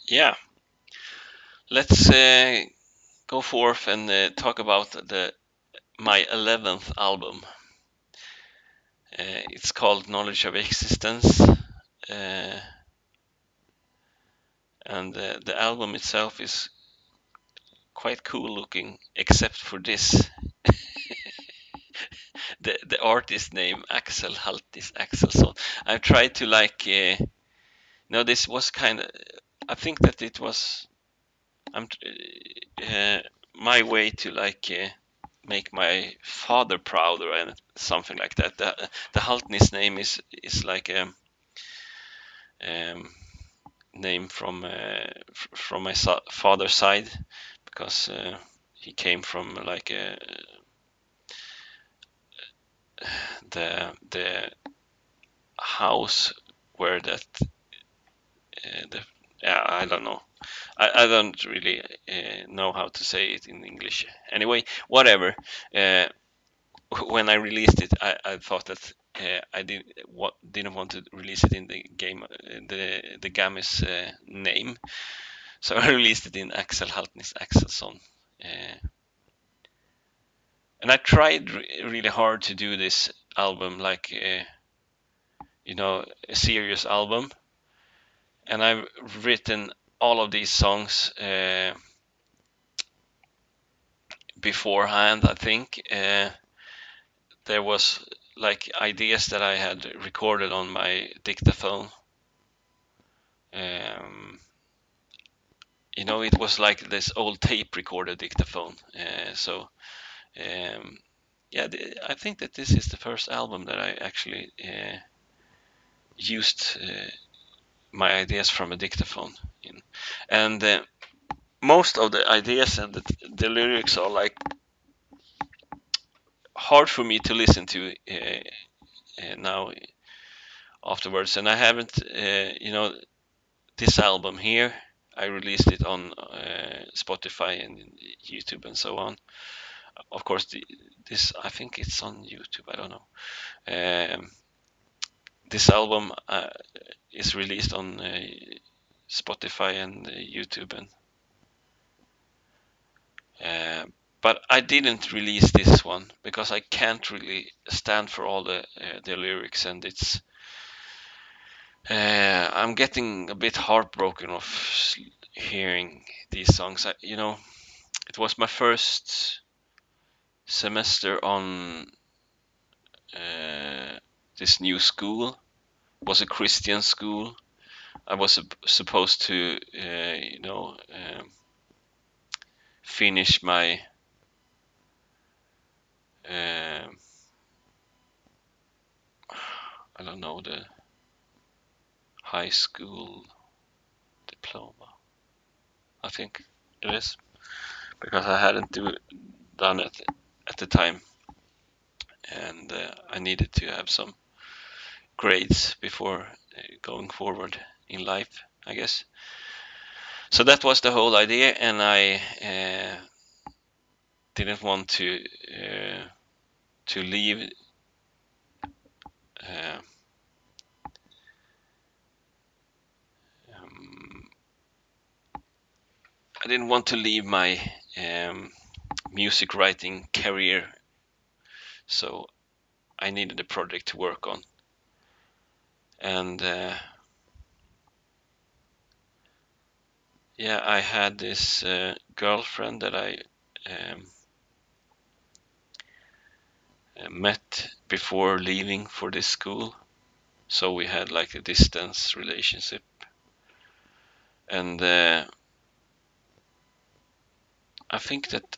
Yeah, let's go forth and talk about the my 11th album. It's called Knowledge of Existence, and the album itself is quite cool looking, except for this. The artist name Axel Haltis Axelsson. I tried to no, this was kind of. I think that it was. I'm my way to make my father proud or something like that. The Haltnis name is like a um, name from my father's side because he came from like the house where that the I don't know. I don't really know how to say it in English. Anyway, whatever. Uh, when I released it, I thought that I didn't want to release it in the game, the Gamis name, so I released it in Axel Haltnis Axelsson. And I tried really hard to do this album like a serious album, and I've written all of these songs beforehand. I think there was like ideas that I had recorded on my dictaphone. Um, it was like this old tape recorder dictaphone. So yeah, I think that this is the first album that I actually used my ideas from a dictaphone in, and most of the ideas and the lyrics are like hard for me to listen to now afterwards, and I haven't, this album here. I released it on Spotify and YouTube and so on. Of course, this I think it's on YouTube. I don't know. This album is released on Spotify and YouTube, and uh, but I didn't release this one because I can't really stand for all the lyrics, and it's I'm getting a bit heartbroken of hearing these songs. It was my first semester on this new school. It was a Christian school. I was supposed to, finish my um I don't know, the high school diploma. I think it is because I hadn't done it at the time, and I needed to have some grades before going forward in life, I guess. So that was the whole idea, and I didn't want to leave. Uh, um, I didn't want to leave my um, music writing career, so I needed a project to work on, and yeah, I had this girlfriend that I um, met before leaving for this school, so we had like a distance relationship, and I think that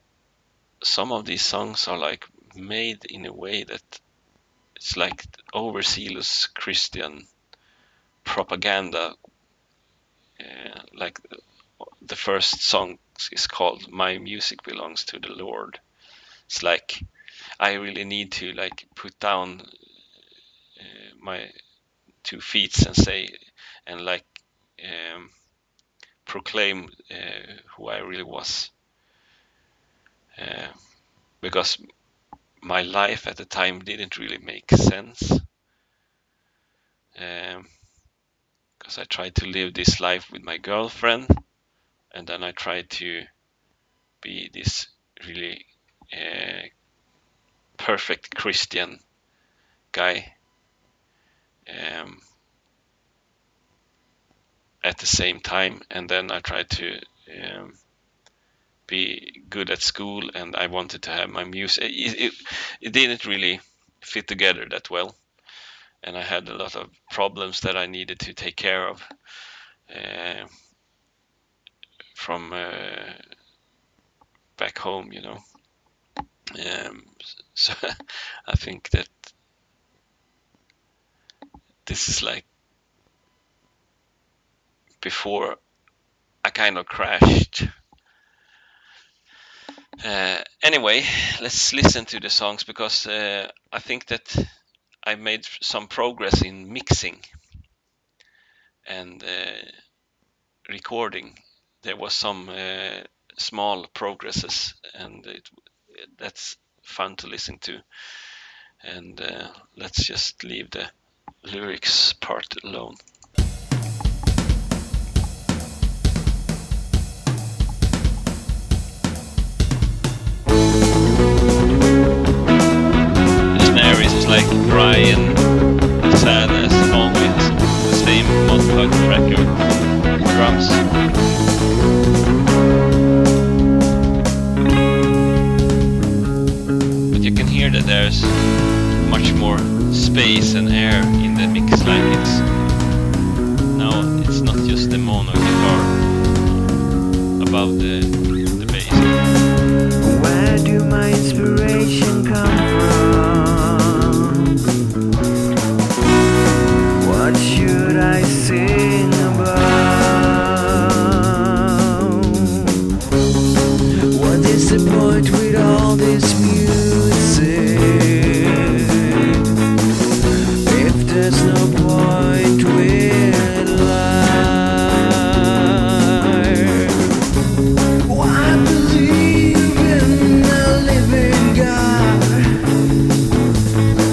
some of these songs are like made in a way that it's like overzealous Christian propaganda. Like the first song is called "My Music Belongs to the Lord." It's like I really need to like put down my 2 feet and say and like um, proclaim who I really was, uh, because my life at the time didn't really make sense. Because I tried to live this life with my girlfriend, and then I tried to be this really perfect Christian guy at the same time, and then I tried to be good at school, and I wanted to have my music. It didn't really fit together that well, and I had a lot of problems that I needed to take care of from back home, you know. So I think that this is like before I kind of crashed. Anyway, let's listen to the songs, because I think that I made some progress in mixing and recording. There was some small progresses, and that's fun to listen to. And let's just leave the lyrics part alone. The snare is like dry and sad as always. The same Modplug tracker drums. But you can hear that there's much more space and air in the mix, like it's not just the mono guitar above the bass. Where do my inspiration come from? What should I sing about? What is the point with all this music if there's no point with life? I believe in a living God,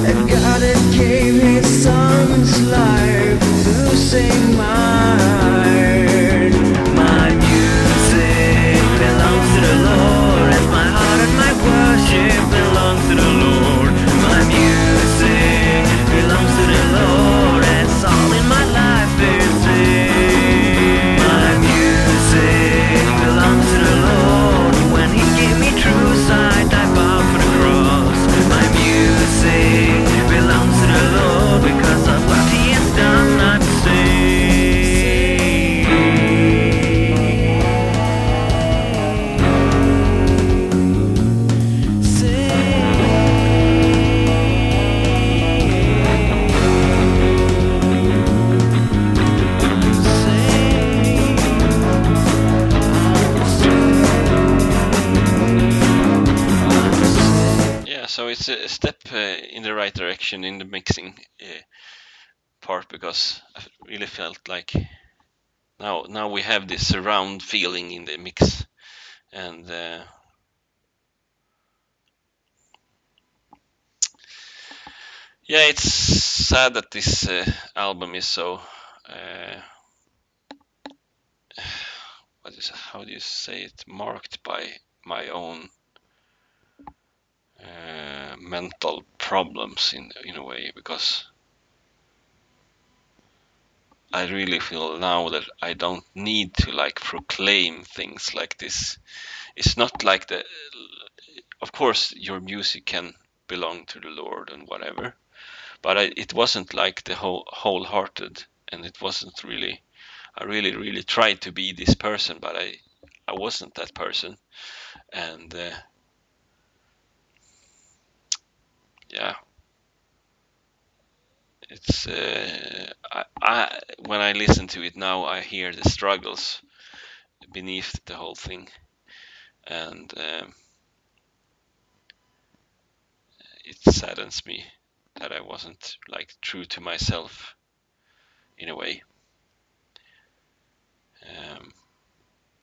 a God that gave his son's life to save mine. My music belongs to the Lord, as my heart and my worship belongs to the Lord. My music belongs to the Lord, as all in my life is sing. My music belongs to the Lord. When he gave me true sight, I bow for the cross. My music belongs to the Lord, because of what he has done, I'm So it's a step in the right direction in the mixing part, because I really felt like now we have this surround feeling in the mix, and yeah, it's sad that this album is so how do you say it, marked by my own mental problems in a way, because I really feel now that I don't need to like proclaim things like this. It's not like of course your music can belong to the Lord and whatever, but it wasn't like the wholehearted, and it wasn't really, I really tried to be this person, but I wasn't that person. And yeah, it's I when I listen to it now, I hear the struggles beneath the whole thing, and it saddens me that I wasn't like true to myself in a way.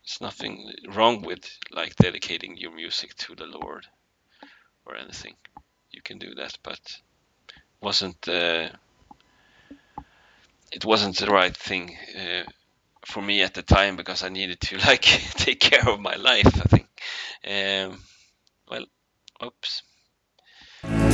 It's nothing wrong with like dedicating your music to the Lord or anything. You can do that, but wasn't it wasn't the right thing for me at the time, because I needed to like take care of my life, I think. Well, oops. Music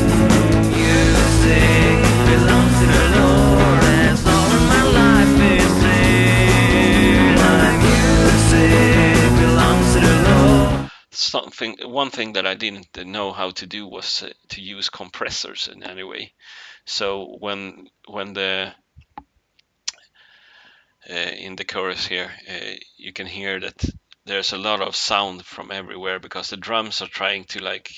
belongs to the Lord, as all of my life is seen. My music belongs to the Lord. One thing that I didn't know how to do was to use compressors in any way. So when the in the chorus here, you can hear that there's a lot of sound from everywhere, because the drums are trying to like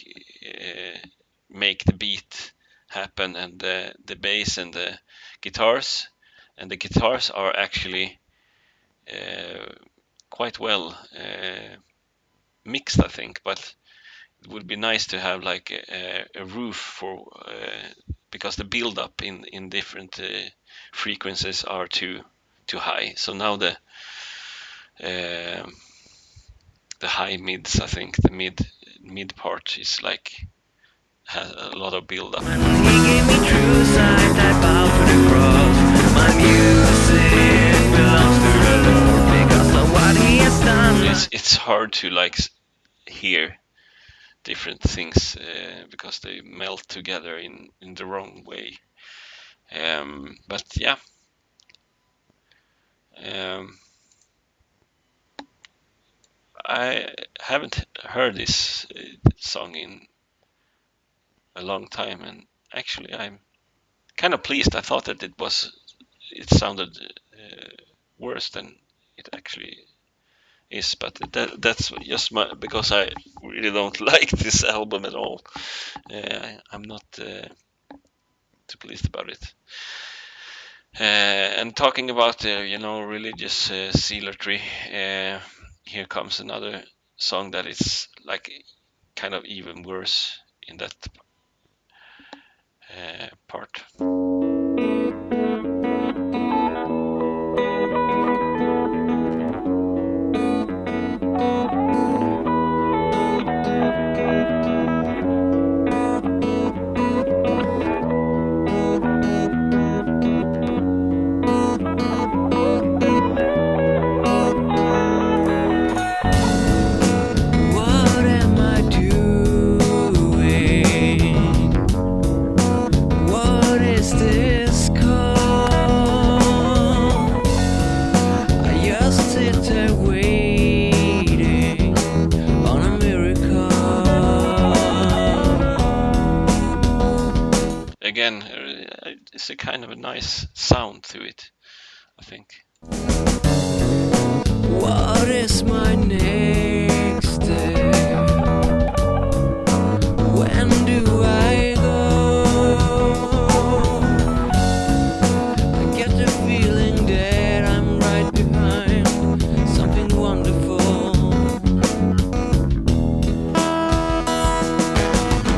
make the beat happen, and the bass and the guitars are actually quite well mixed, I think. But it would be nice to have like a roof for because the build up in different frequencies are too high. So now the high mids, I think the mid part is like has a lot of build up. When he gave me true sight, I bow to the cross. My music belongs to the Lord, because of what he has done. It's hard to like hear different things because they melt together in the wrong way. But yeah. I haven't heard this song in a long time, and actually I'm kind of pleased. I thought that it sounded worse than it actually is, but that's just because I really don't like this album at all. I'm not too pleased about it. And talking about religious zealotry, here comes another song that is like kind of even worse in that part. What am I doing? What is this called? I just sit there waiting on a miracle. Again, it's a kind of a nice sound to it, I think. What is my next step? When do I go? I get the feeling that I'm right behind something wonderful.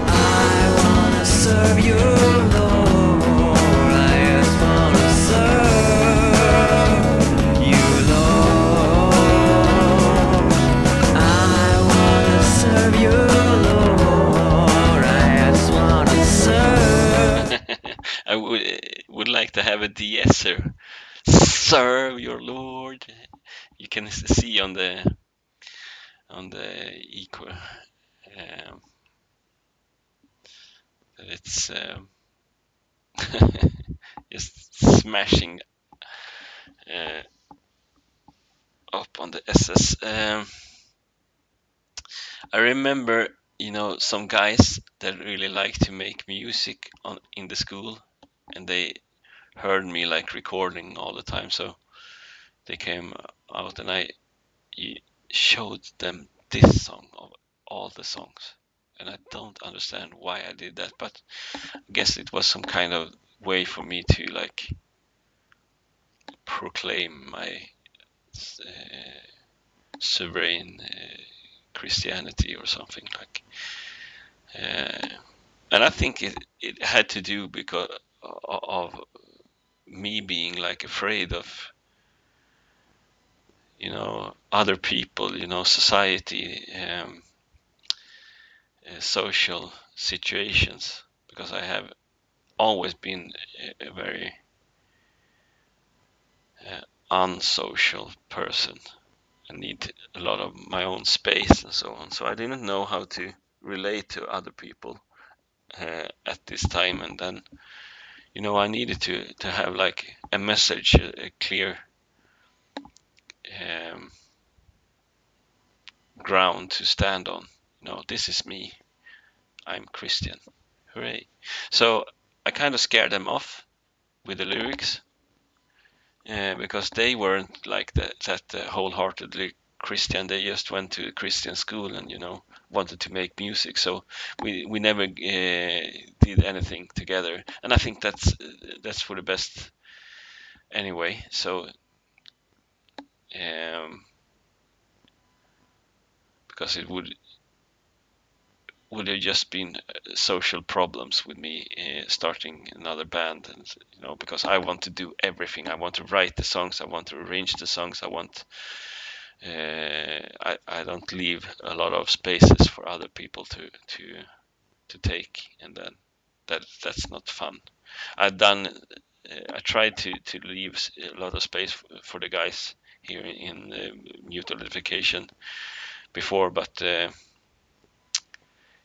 I wanna serve you, Lord. I just wanna serve you, Lord. I wanna serve you, Lord. I just wanna serve. I would like to have a de-esser. Serve your Lord. You can see on the equal that it's just smashing up on the SS. I remember, some guys that really like to make music in the school, and they heard me like recording all the time, so they came out and I showed them this song of all the songs, and I don't understand why I did that, but I guess it was some kind of way for me to like proclaim my sovereign Christianity or something like. And I think it had to do because of me being like afraid of other people, society, social situations, because I have always been a very unsocial person. I need a lot of my own space and so on. So I didn't know how to relate to other people at this time, and then I needed to have like a message, a clear um, ground to stand on. This is me. I'm Christian. Hooray! So I kind of scared them off with the lyrics because they weren't like that wholeheartedly Christian. They just went to a Christian school and wanted to make music. So we never did anything together, and I think that's for the best anyway. So because it would have just been social problems with me starting another band, and because I want to do everything. I want to write the songs, I want to arrange the songs, I don't leave a lot of spaces for other people to take, and then that's not fun. I tried to leave a lot of space for the guys here in Mutual Edification before, but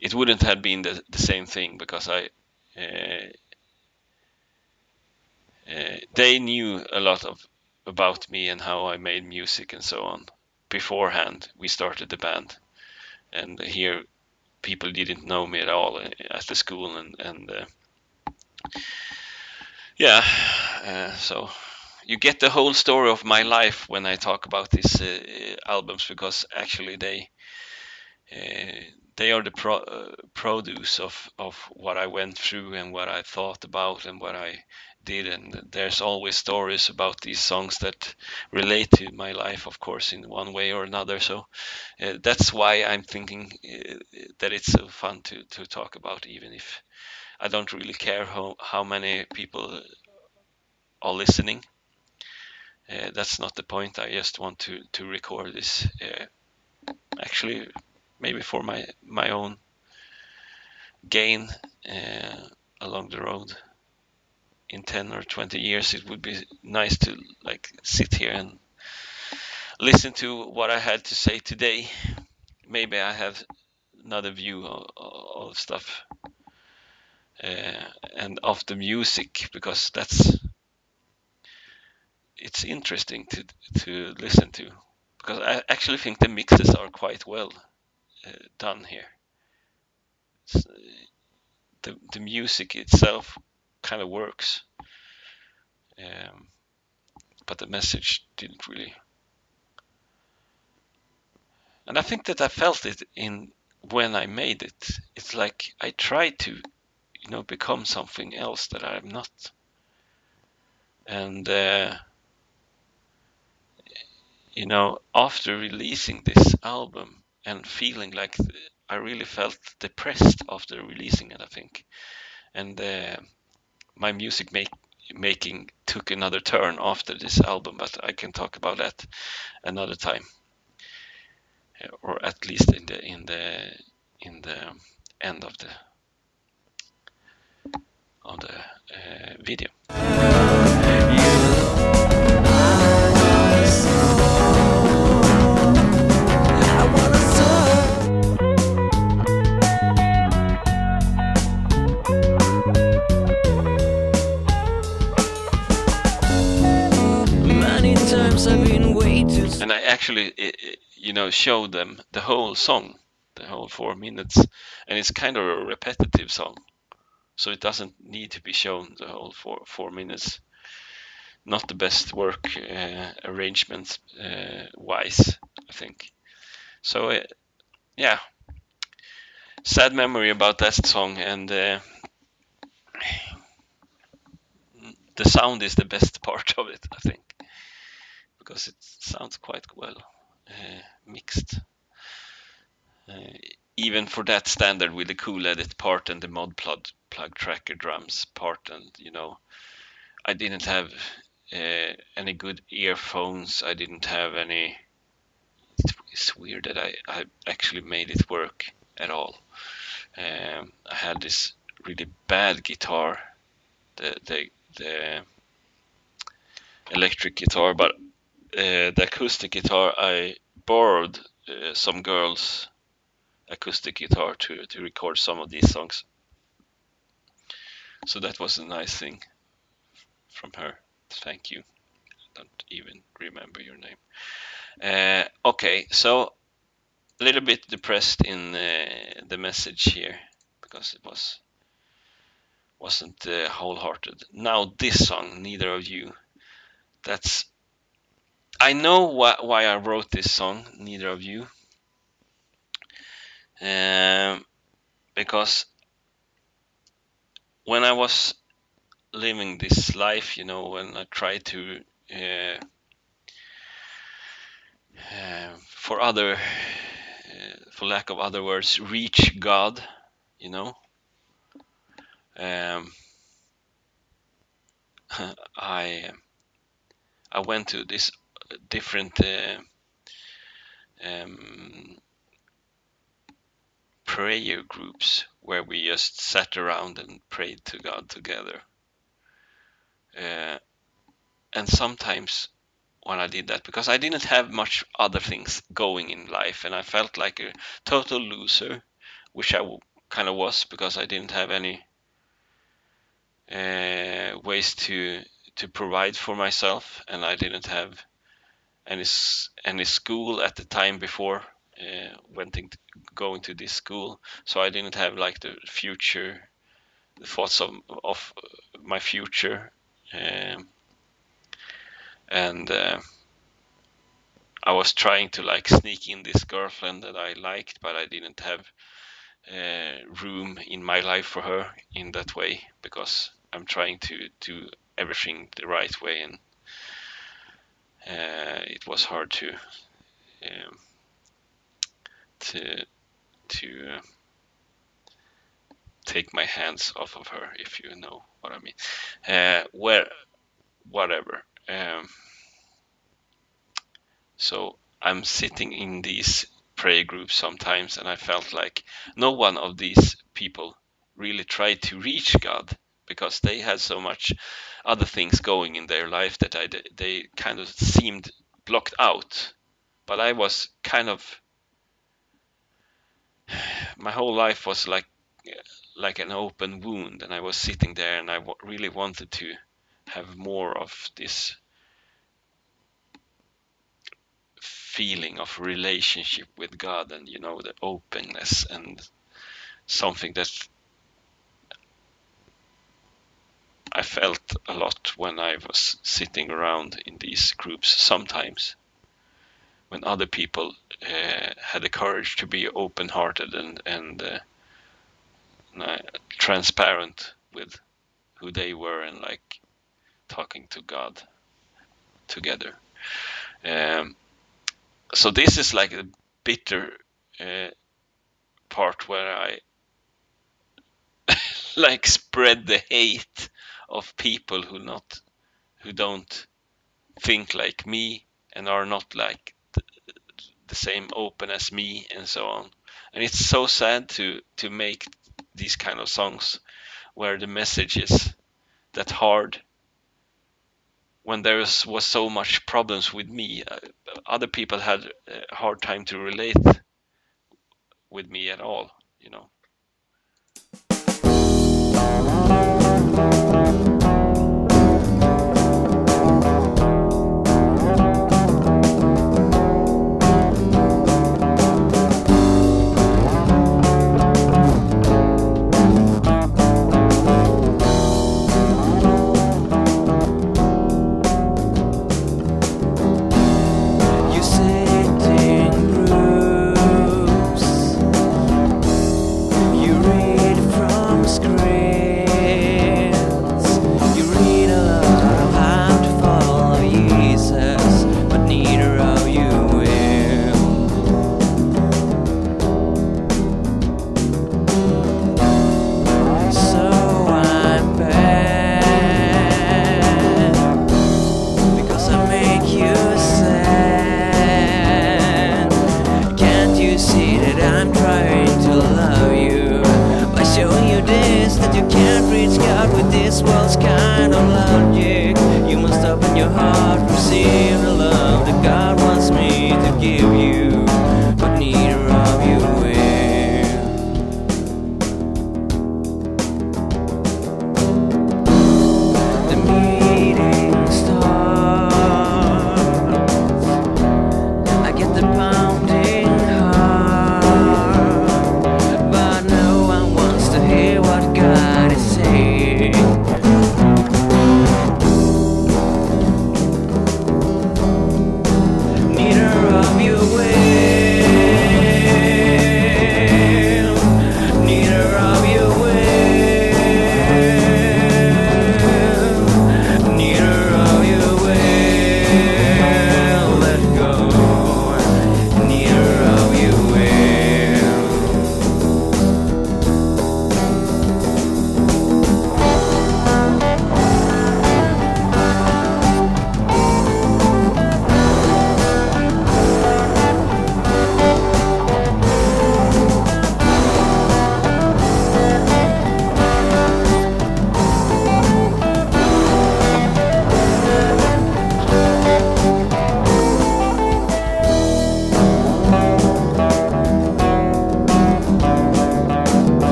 it wouldn't have been the same thing because they knew a lot about me and how I made music and so on beforehand we started the band, and here people didn't know me at all at the school, and yeah, so you get the whole story of my life when I talk about these albums, because actually they are the produce of what I went through and what I thought about and what I did, and there's always stories about these songs that relate to my life, of course, in one way or another. So that's why I'm thinking that it's so fun to talk about, even if I don't really care how many people are listening. That's not the point. I just want to record this actually maybe for my own gain along the road. In 10 or 20 years it would be nice to like sit here and listen to what I had to say today. Maybe I have another view of stuff and of the music, because it's interesting to listen to, because I actually think the mixes are quite well done here. The music itself kind of works, but the message didn't really. And I think that I felt it in when I made it. It's like I tried to, become something else that I'm not. And after releasing this album and feeling like I really felt depressed after releasing it, I think, and my music making took another turn after this album, but I can talk about that another time, or at least in the end of the video. And I actually, showed them the whole song, the whole 4 minutes, and it's kind of a repetitive song, so it doesn't need to be shown the whole 4 minutes. Not the best work arrangement wise, I think. So yeah, sad memory about that song, and the sound is the best part of it, I think, because it sounds quite well mixed. Even for that standard, with the Cool Edit part and the Mod Plug Tracker drums part, and I didn't have any good earphones. I didn't have any. It's weird that I actually made it work at all. I had this really bad guitar, the electric guitar, but the acoustic guitar, I borrowed some girls' acoustic guitar to record some of these songs. So that was a nice thing from her. Thank you. I don't even remember your name. Okay, so a little bit depressed in the message here because it wasn't wholehearted. Now this song, Neither of You. I know why I wrote this song, Neither of You. Because when I was living this life, when I tried to for lack of other words, reach God, I went to this different prayer groups where we just sat around and prayed to God together. And sometimes when I did that, because I didn't have much other things going in life, and I felt like a total loser, which I kind of was, because I didn't have any ways to provide for myself, and I didn't have any school at the time before going to this school, so I didn't have like the thoughts of my future, and I was trying to like sneak in this girlfriend that I liked, but I didn't have room in my life for her in that way, because I'm trying to do everything the right way, and it was hard to take my hands off of her, if you know what I mean. Whatever. So I'm sitting in these prayer groups sometimes, and I felt like no one of these people really tried to reach God, because they had so much other things going in their life that they kind of seemed blocked out. But I was kind of, my whole life was like an open wound, and I was sitting there, and I really wanted to have more of this feeling of relationship with God, and the openness, and something that I felt a lot when I was sitting around in these groups sometimes, when other people had the courage to be open-hearted and transparent with who they were, and like talking to God together. So this is like a bitter part where I like spread the hate of people who don't think like me, and are not like the same open as me, and so on. And it's so sad to make these kind of songs where the message is that hard, when there was so much problems with me. Other people had a hard time to relate with me at all, You sit in groups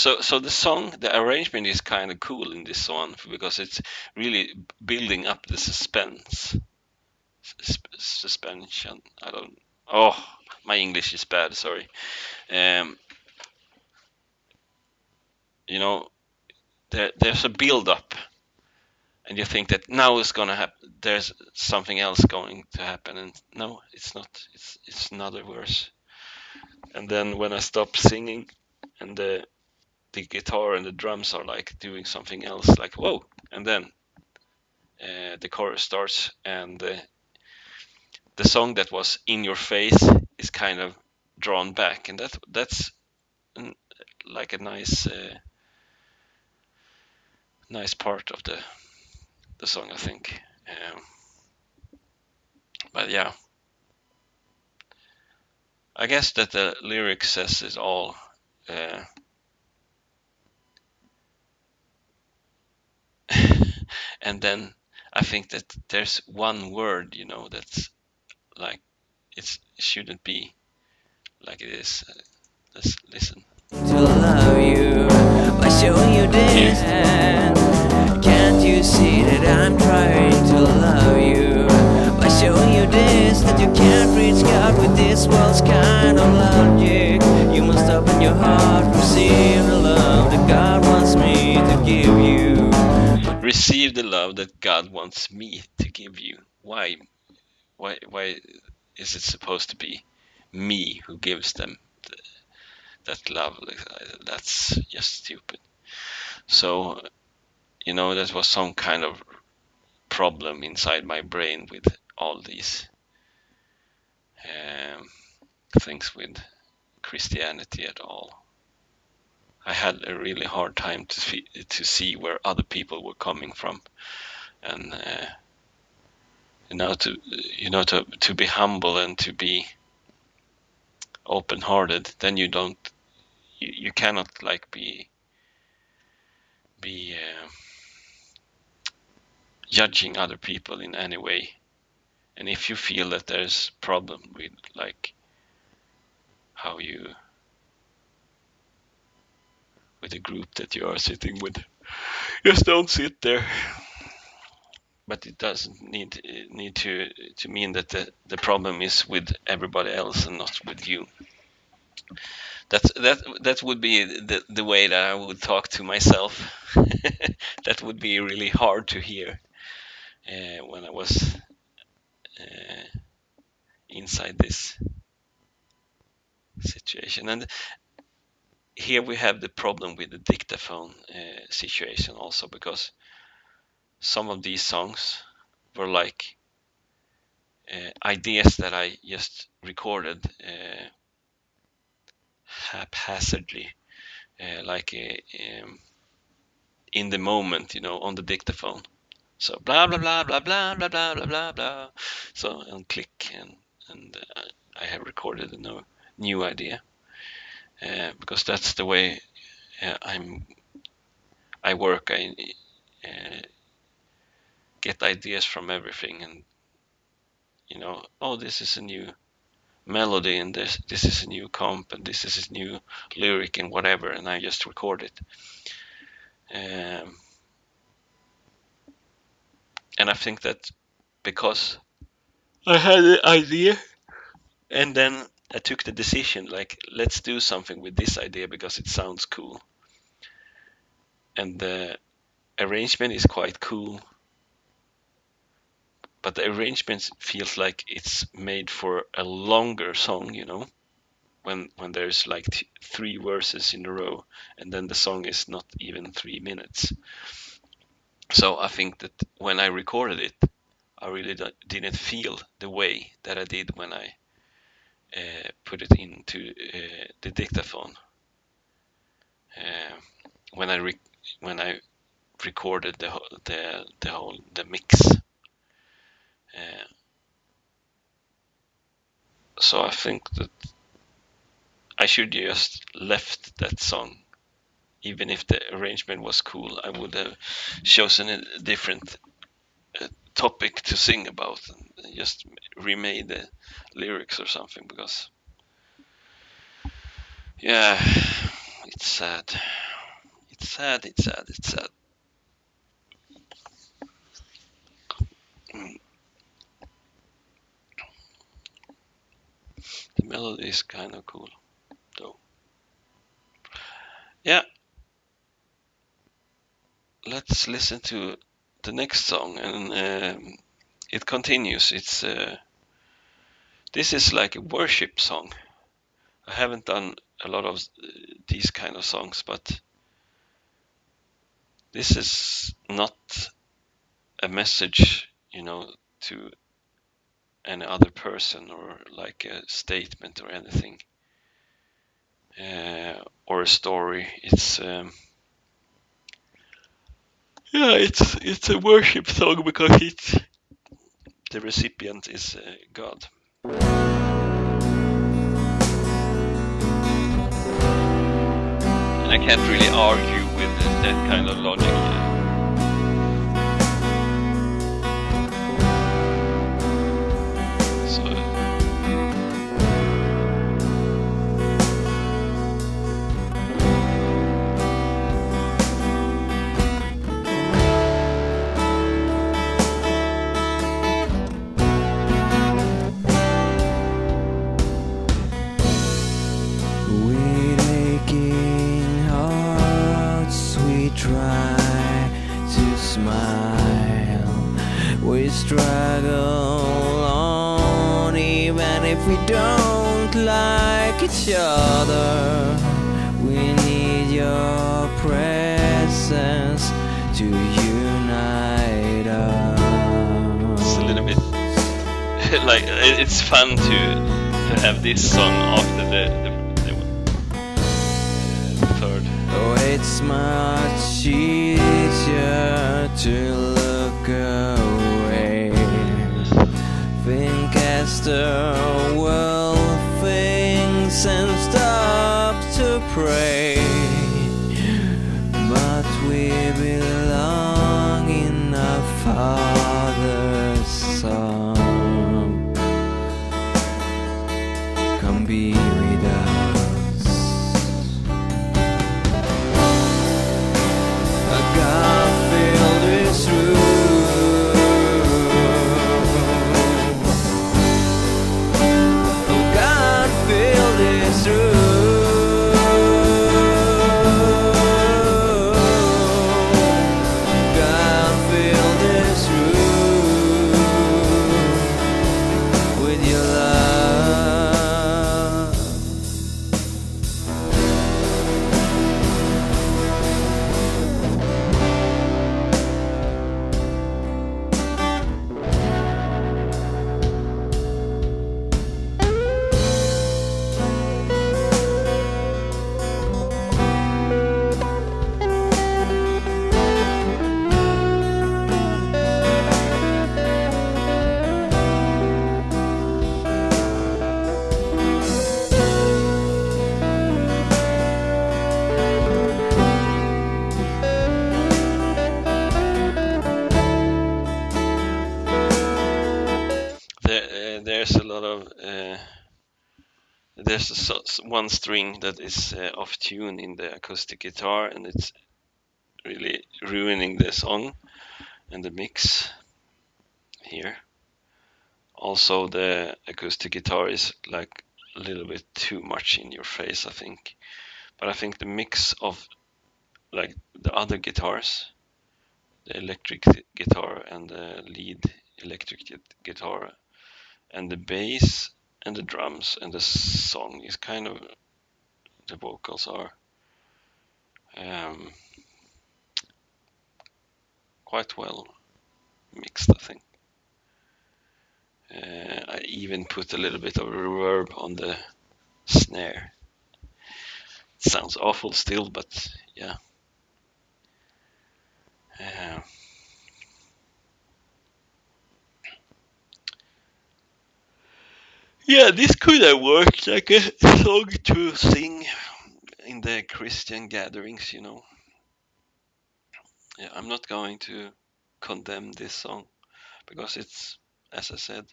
So the song, the arrangement is kind of cool in this one because it's really building up the suspense. Suspension. I don't. Oh, my English is bad. Sorry. Um, you know, there's a build up, and you think that now it's gonna happen. There's something else going to happen, and no, it's not. It's another verse. And then when I stop singing, and the guitar and the drums are like doing something else, like whoa, and then the chorus starts, and the song that was in your face is kind of drawn back, and that's like a nice part of the song, I think. But yeah, I guess that the lyric says it all. Uh, and then I think that there's one word, that's like it shouldn't be like it is. Let's listen. To love you by showing you this hand. Can't you see that I'm trying to love you by showing you this, that you can't reach God with this world's kind of logic. You must open your heart, receive the love that God wants me to give you. Receive the love that God wants me to give you. Why? Why is it supposed to be me who gives them that love? That's just stupid. So, that was some kind of problem inside my brain with all these um, things with Christianity at all. I had a really hard time to see where other people were coming from, and to be humble and to be open-hearted. Then you cannot like be judging other people in any way. And if you feel that there's problem with like how you with the group that you are sitting with, just don't sit there. But it doesn't need to mean that the problem is with everybody else and not with you. That would be the way that I would talk to myself. That would be really hard to hear when I was inside this situation. And here we have the problem with the dictaphone situation also, because some of these songs were like ideas that I just recorded haphazardly, like in the moment, on the dictaphone. So blah blah blah blah blah blah blah blah blah blah. So and click, and I have recorded a new idea because that's the way I work. I get ideas from everything, and oh, this is a new melody, and this is a new comp, and this is a new lyric, and whatever, and I just record it. And I think that because I had an idea, and then I took the decision, like, let's do something with this idea because it sounds cool. And the arrangement is quite cool, but the arrangement feels like it's made for a longer song, when there's like three verses in a row, and then the song is not even 3 minutes. So I think that when I recorded it, I really didn't feel the way that I did when I put it into the dictaphone. When I recorded the mix. So I think that I should just left that song. Even if the arrangement was cool, I would have chosen a different topic to sing about and just remade the lyrics or something, because yeah, it's sad. It's sad. It's sad. It's sad. Mm. The melody is kind of cool, though. Yeah. Let's listen to the next song, and it continues. It's this is like a worship song. I haven't done a lot of these kind of songs, but this is not a message, to any other person, or like a statement or anything, or a story. It's yeah, it's a worship song because the recipient is God. And I can't really argue with that kind of logic. So With aching hearts we try to smile. We struggle on even if we don't like each other. We need your presence to unite us. it's a little bit like it's fun to have this song after the third. Oh, it's much easier to look away. Think as the world thinks and stop to pray. But we belong in our Father's song. Come be with us. God fill this room. Oh, God fill this room. God fill this room with your love. There's a lot of there's one string that is off tune in the acoustic guitar, and it's really ruining the song and the mix here. Also, the acoustic guitar is like a little bit too much in your face, I think. But I think the mix of like the other guitars, the electric guitar and the lead electric guitar, and the bass and the drums and the song is kind of, the vocals are quite well mixed, I think. I even put a little bit of reverb on the snare. It sounds awful still, but yeah. Yeah, this could have worked like a song to sing in the Christian gatherings, Yeah, I'm not going to condemn this song because it's, as I said,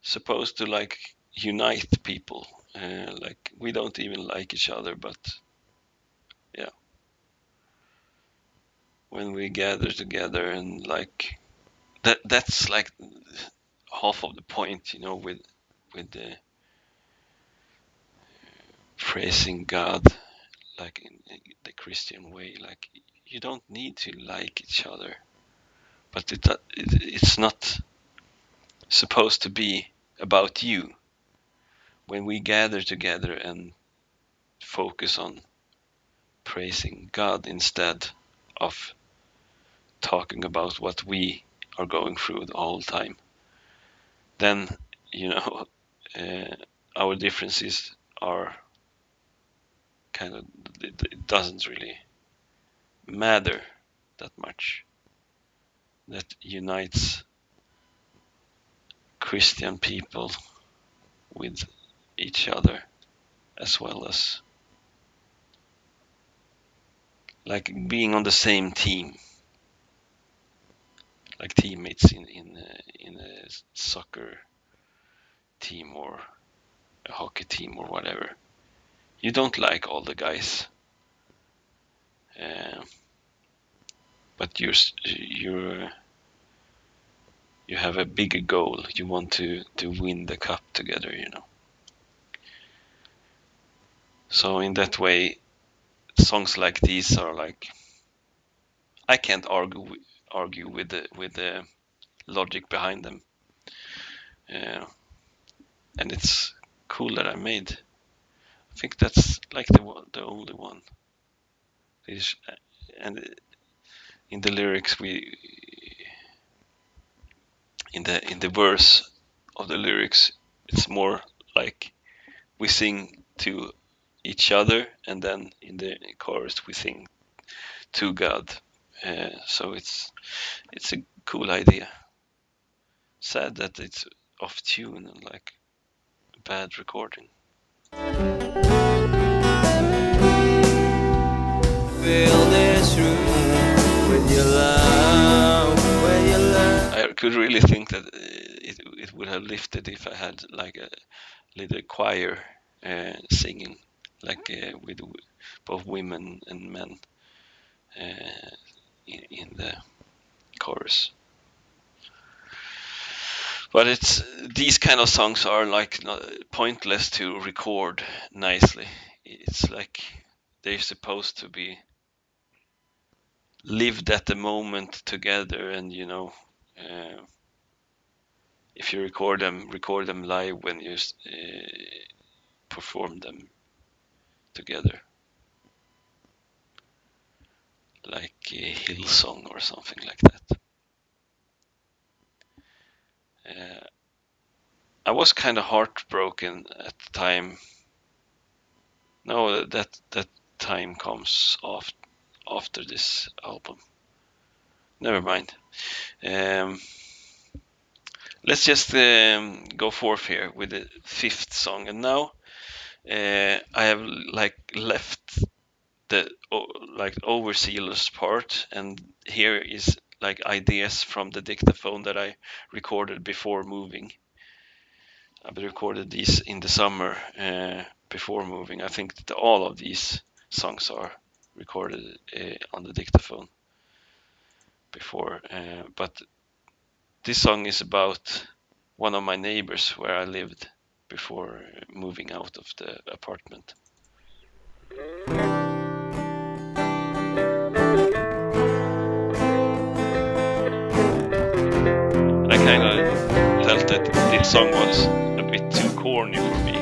supposed to like unite people. Like we don't even like each other, but yeah, when we gather together, and like that's like half of the point, you know, with the praising God, like in the Christian way. Like, you don't need to like each other, but it's not supposed to be about you. When we gather together and focus on praising God instead of talking about what we are going through the whole time, then, you know, our differences are kind of, it doesn't really matter that much. That unites Christian people with each other, as well as like being on the same team, like teammates in a soccer team or a hockey team or whatever. You don't like all the guys, but you have a bigger goal. You want to win the cup together, you know. So in that way, songs like these are like, I can't argue with the logic behind them, and it's cool that I made. I think that's like the only one. And in the lyrics, in the verse of the lyrics, it's more like we sing to each other, and then in the chorus we sing to God. So it's a cool idea. Sad that it's off tune and like bad recording. Fill this room with your love, with your love. I could really think that it would have lifted if I had like a little choir singing, like with both women and men in the chorus. But these kind of songs are like pointless to record nicely. It's like they're supposed to be lived at the moment together, and you know, if you record them live when you perform them together, like a Hillsong or something like that. I was kind of heartbroken at the time. No, that time comes after this album. Never mind. Let's just go forth here with the fifth song, and now I have like left the like overzealous part, and here is like ideas from the dictaphone that I recorded before moving. I recorded these in the summer before moving. I think that all of these songs are recorded on the dictaphone before, but this song is about one of my neighbors where I lived before moving out of the apartment. I kind of felt that this song was a bit too corny for me.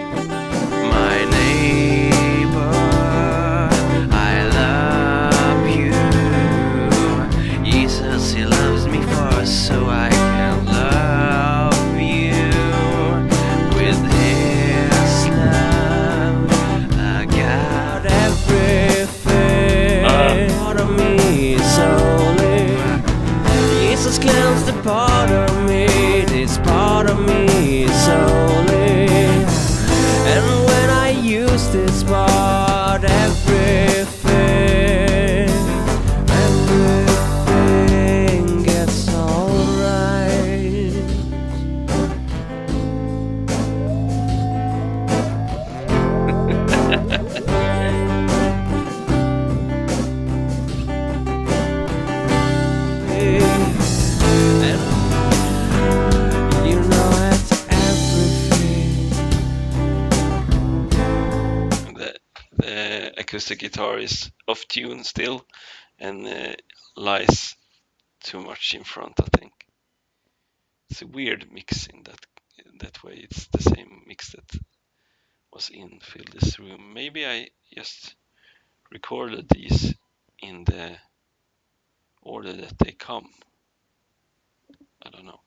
My neighbor, I love you. Jesus, he loves me for so I can love you. With his love, I got everything. Part of me is holy. Jesus cleansed the part of me. This part of me is holy. And when I use this acoustic guitar is off tune still and lies too much in front, I think. It's a weird mix in that way. It's the same mix that was in Fill This Room. Maybe I just recorded these in the order that they come. I don't know.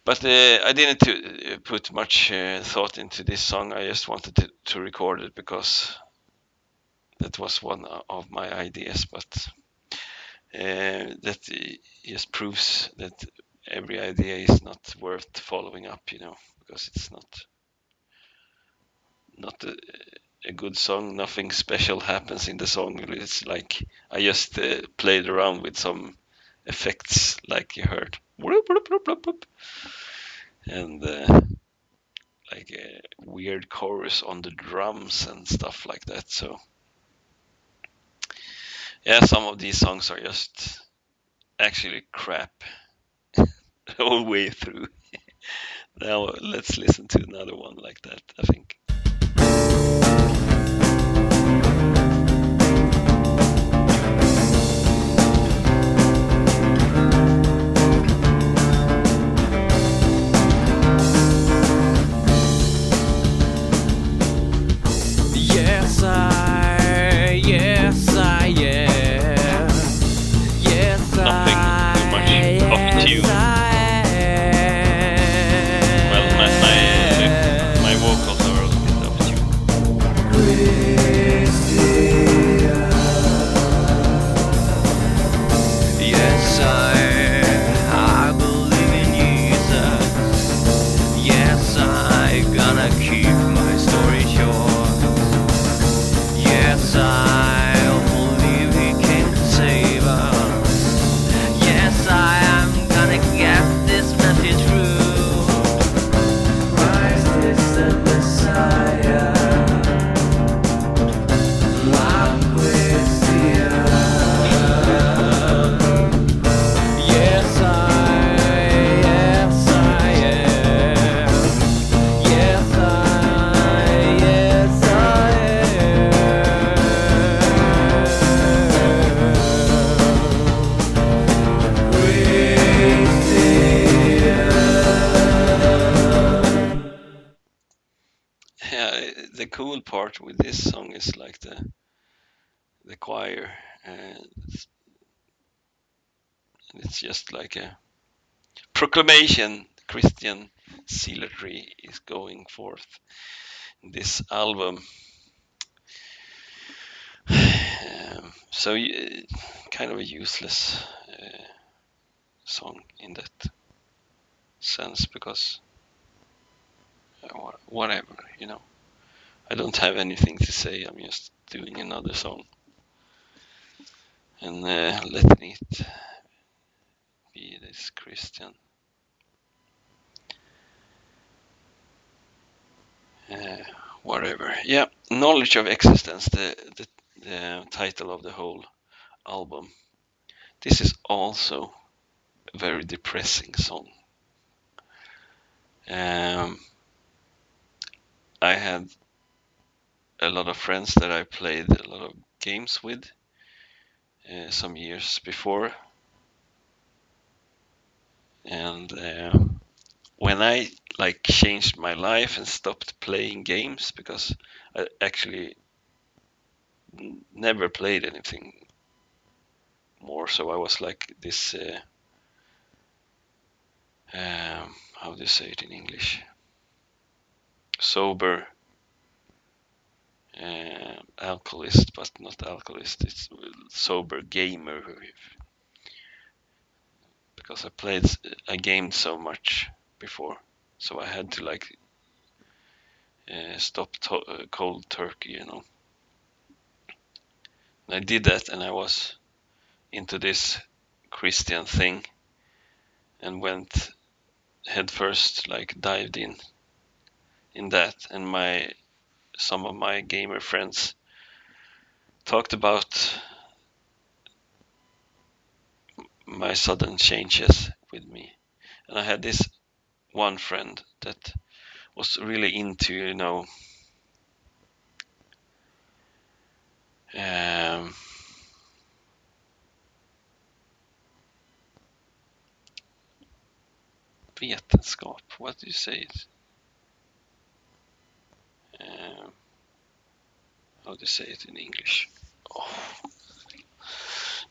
But I didn't put much thought into this song. I just wanted to record it because that was one of my ideas. But that just proves that every idea is not worth following up, because it's not a good song. Nothing special happens in the song. It's like I just played around with some effects, like you heard, and like a weird chorus on the drums and stuff like that. So yeah, some of these songs are just actually crap the whole way through. Now let's listen to another one like that, I think. Yes, I am. Yes, Nothing too much off tune. Well, my vocals are a bit off tune. Yes, I believe in Jesus. Yes, I gonna keep my story short. Yes, I believe he came to save us. Yes, I am gonna get this message through. Christ is the Messiah. La Poesia. Yes, I am. Yes, I Yeah, the cool part with this song is like the choir. It's just like a proclamation. Christian zealotry is going forth in this album. So kind of a useless song in that sense, because whatever, I don't have anything to say. I'm just doing another song and letting it be this Christian. Whatever. Yeah, Knowledge of Existence, the title of the whole album. This is also a very depressing song. I had a lot of friends that I played a lot of games with some years before, and when I like changed my life and stopped playing games, because I actually never played anything more, so I was like this how do you say it in English, sober alcoholist, but not alcoholist, it's sober gamer, because I gamed so much before, so I had to like stop cold turkey, And I did that, and I was into this Christian thing and went headfirst, like dived in that, and some of my gamer friends talked about my sudden changes with me. And I had this one friend that was really into, Vetenskap. What do you say? How do you say it in English? Oh.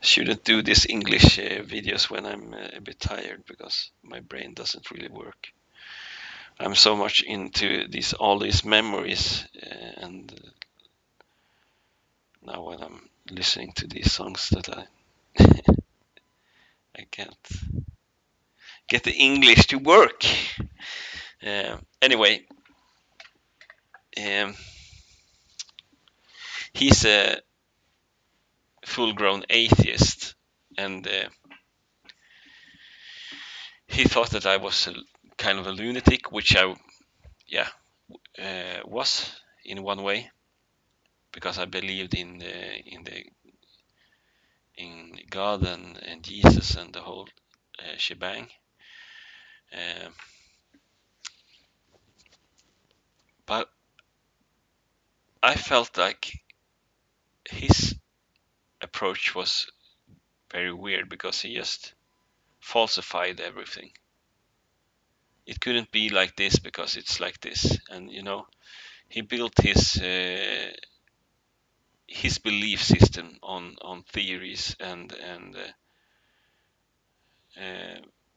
Shouldn't do these English videos when I'm a bit tired, because my brain doesn't really work. I'm so much into all these memories, and now when I'm listening to these songs that I can't get the English to work. Anyway, he's a full-grown atheist, and he thought that I was kind of a lunatic, which I was in one way, because I believed in God and Jesus and the whole shebang. But I felt like his approach was very weird, because he just falsified everything. It couldn't be like this because it's like this, and he built his belief system on theories and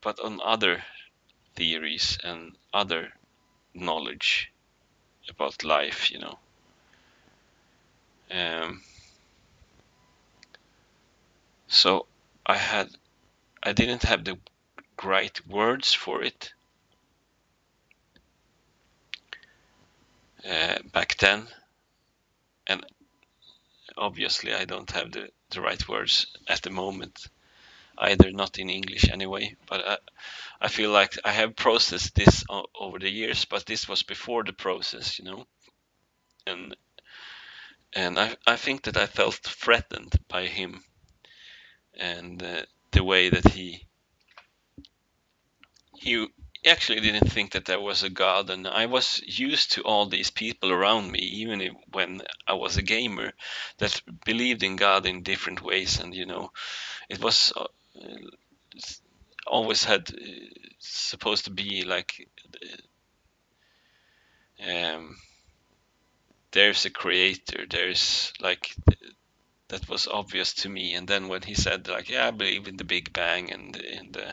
but on other theories and other knowledge about life, so I didn't have the right words for it back then, and obviously I don't have the right words at the moment either, not in English anyway, but I feel like I have processed this over the years, but this was before the process, and I think that I felt threatened by him, and the way that he actually didn't think that there was a God, and I was used to all these people around me, even when I was a gamer, that believed in God in different ways, and it was always had supposed to be like there's a creator, there's like that was obvious to me. And then when he said like, yeah, I believe in the Big Bang and in the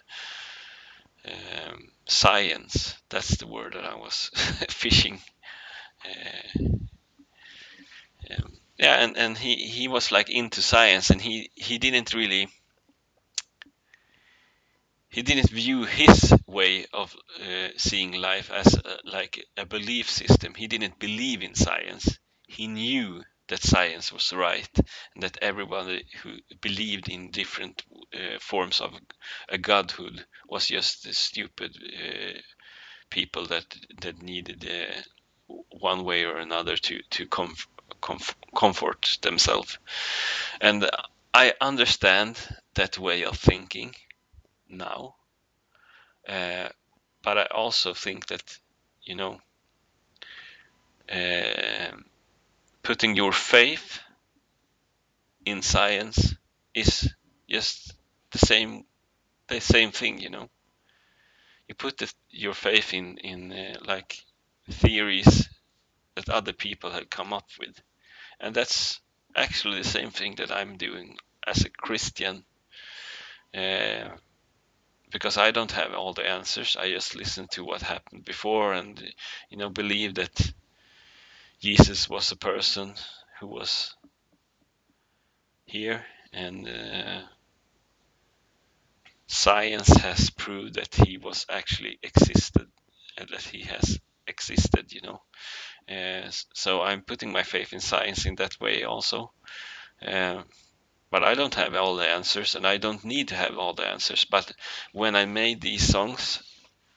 science, that's the word that I was fishing. Yeah, and he was like into science, and he didn't really, he didn't view his way of seeing life as like a belief system. He didn't believe in science. He knew that science was right, and that everybody who believed in different forms of a godhood was just stupid people that needed one way or another to comfort themselves. And I understand that way of thinking now, but I also think that uh, putting your faith in science is just the same thing. You put your faith in like theories that other people have come up with, and that's actually the same thing that I'm doing as a Christian. Uh, because I don't have all the answers. I just listen to what happened before, and believe that Jesus was a person who was here, and science has proved that he was actually existed, and that he has existed. So I'm putting my faith in science in that way also. But I don't have all the answers, and I don't need to have all the answers. But when I made these songs,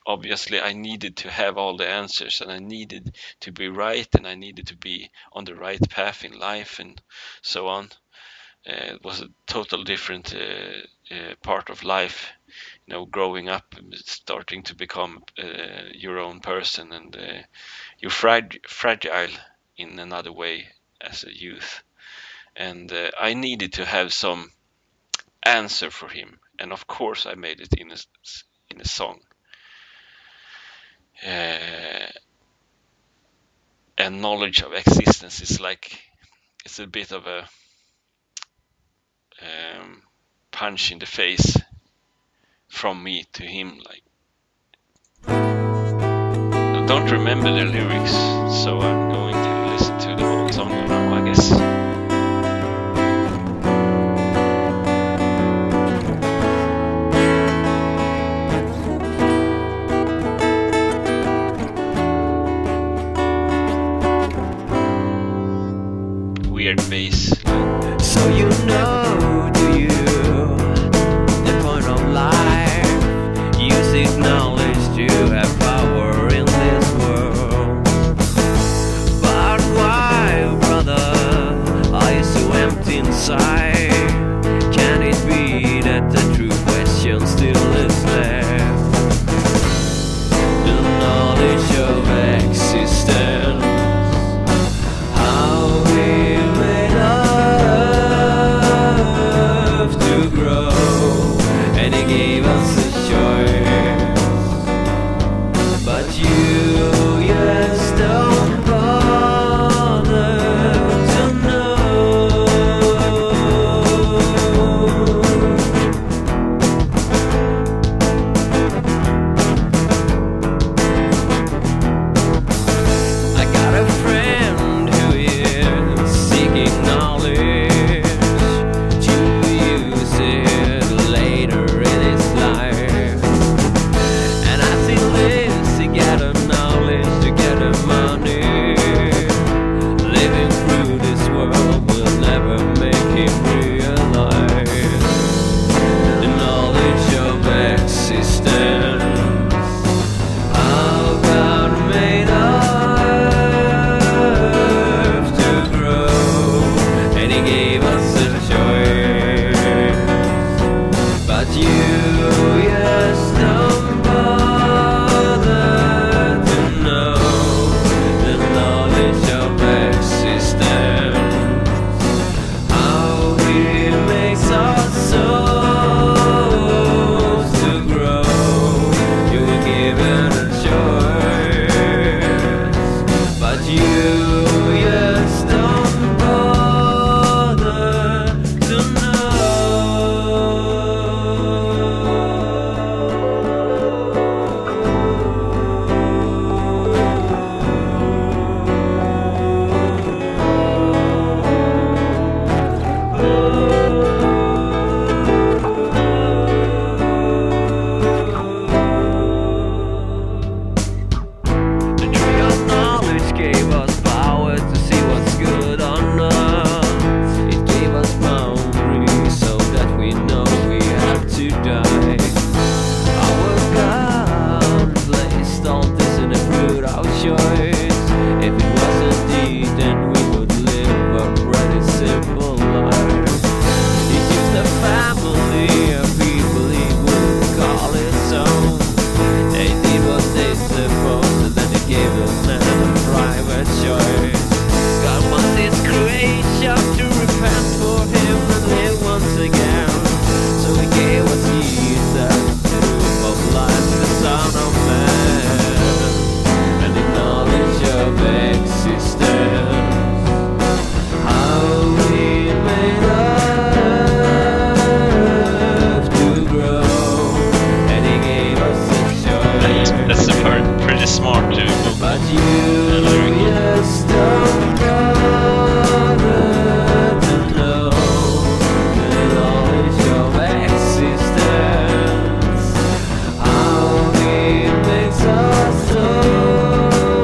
obviously I needed to have all the answers, and I needed to be right, and I needed to be on the right path in life, and so on. It was a total different part of life, growing up and starting to become your own person, and you're fragile in another way as a youth. and I needed to have some answer for him, and of course I made it in a song. And knowledge of existence is like, it's a bit of a punch in the face from me to him. Like, I don't remember the lyrics, so I'm going to listen to the whole song now, I guess. Weird bass. So you know, do you, the point of life? Use knowledge to have power in this world. But why, brother, are you so empty inside? Can it be that the true question still is left? The knowledge of existence. How we made love to grow, and he gave us a choice. But you just don't bother to know. I got a friend who is seeking knowledge to use it later in his life. And as he lives to gather knowledge, to gather money, living through this world will never make him realize the knowledge of existence. How God made earth to grow, and he gave us a choice. But you just don't bother to know the knowledge of existence. How he makes our souls to grow. You were given a choice, but you just don't bother to The tree of knowledge gave us power to see what's good or not. It gave us boundaries so that we know we have to die. Our God placed all this in the fruit of choice. If it wasn't deed, then we would live a pretty simple life. He used a family of people he would call his own. They did what they supposed, and then he gave them a private choice. God wants his creation to repent for him and live once again. So he gave us Jesus, proof of life, the Son of Man, and the knowledge of existence. How we made earth to grow, and he gave us a choice. That's pretty smart to But you just don't bother to know the knowledge of existence. How he makes our souls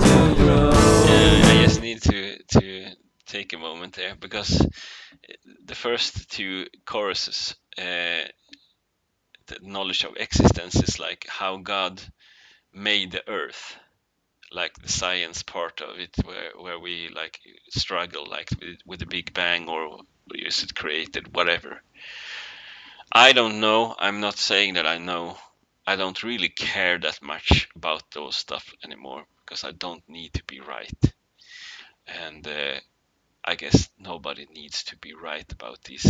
to grow. I just need to take a moment there, because the first two choruses, the knowledge of existence is like how God made the earth, like the science part of it, where we like struggle like with the Big Bang, or is it created, whatever. I don't know. I'm not saying that I know. I don't really care that much about those stuff anymore, because I don't need to be right. And I guess nobody needs to be right about this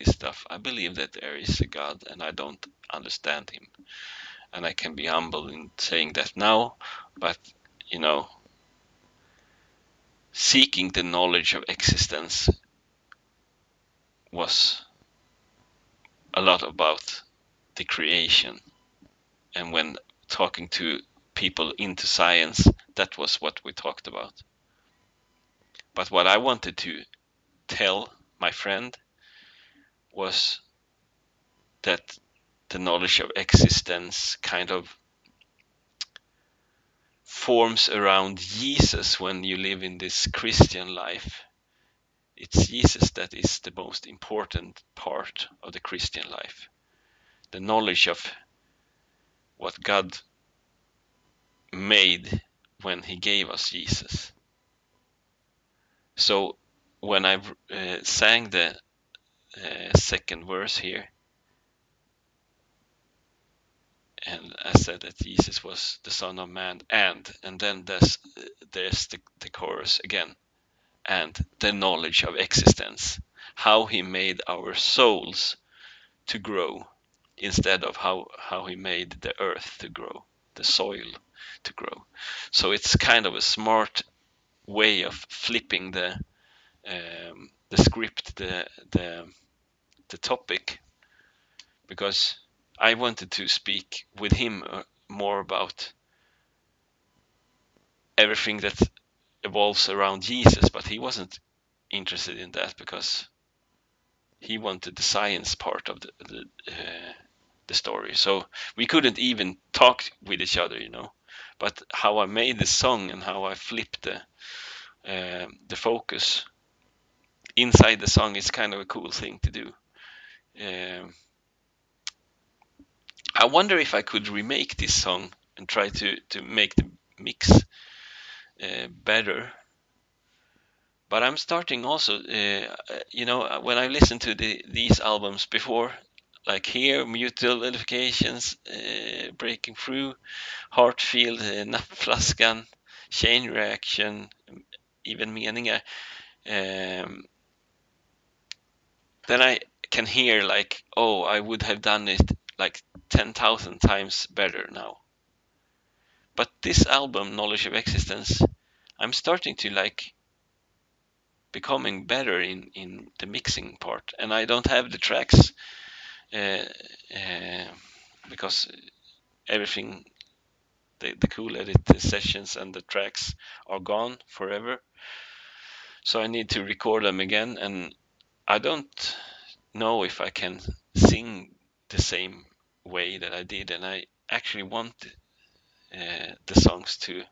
stuff. I believe that there is a God, and I don't understand him, and I can be humble in saying that now. But you know, seeking the knowledge of existence was a lot about the creation, and when talking to people into science, that was what we talked about. But what I wanted to tell my friend was that the knowledge of existence kind of forms around Jesus when you live in this Christian life. It's Jesus that is the most important part of the Christian life. The knowledge of what God made when he gave us Jesus. So when I sang the second verse here, and I said that Jesus was the Son of Man, and then there's the chorus again, and the knowledge of existence, how he made our souls to grow instead of how he made the earth to grow, the soil to grow. So it's kind of a smart way of flipping the script, the topic, because I wanted to speak with him more about everything that evolves around Jesus, but he wasn't interested in that because he wanted the science part of the story. So we couldn't even talk with each other, you know. But how I made the song and how I flipped the focus inside the song is kind of a cool thing to do. I wonder if I could remake this song and try to make the mix better. But I'm starting also, you know, when I listened to these albums before, like here, Mutual Notifications, Breaking Through, Heartfield, Nappflaskan, Chain Reaction, even Meningar, then I can hear like, oh, I would have done it like 10,000 times better now. But this album, Knowledge of Existence, I'm starting to like becoming better in the mixing part, and I don't have the tracks because everything, the cool edit sessions and the tracks are gone forever. So I need to record them again, and I don't know if I can sing the same way that I did, and I actually want the songs to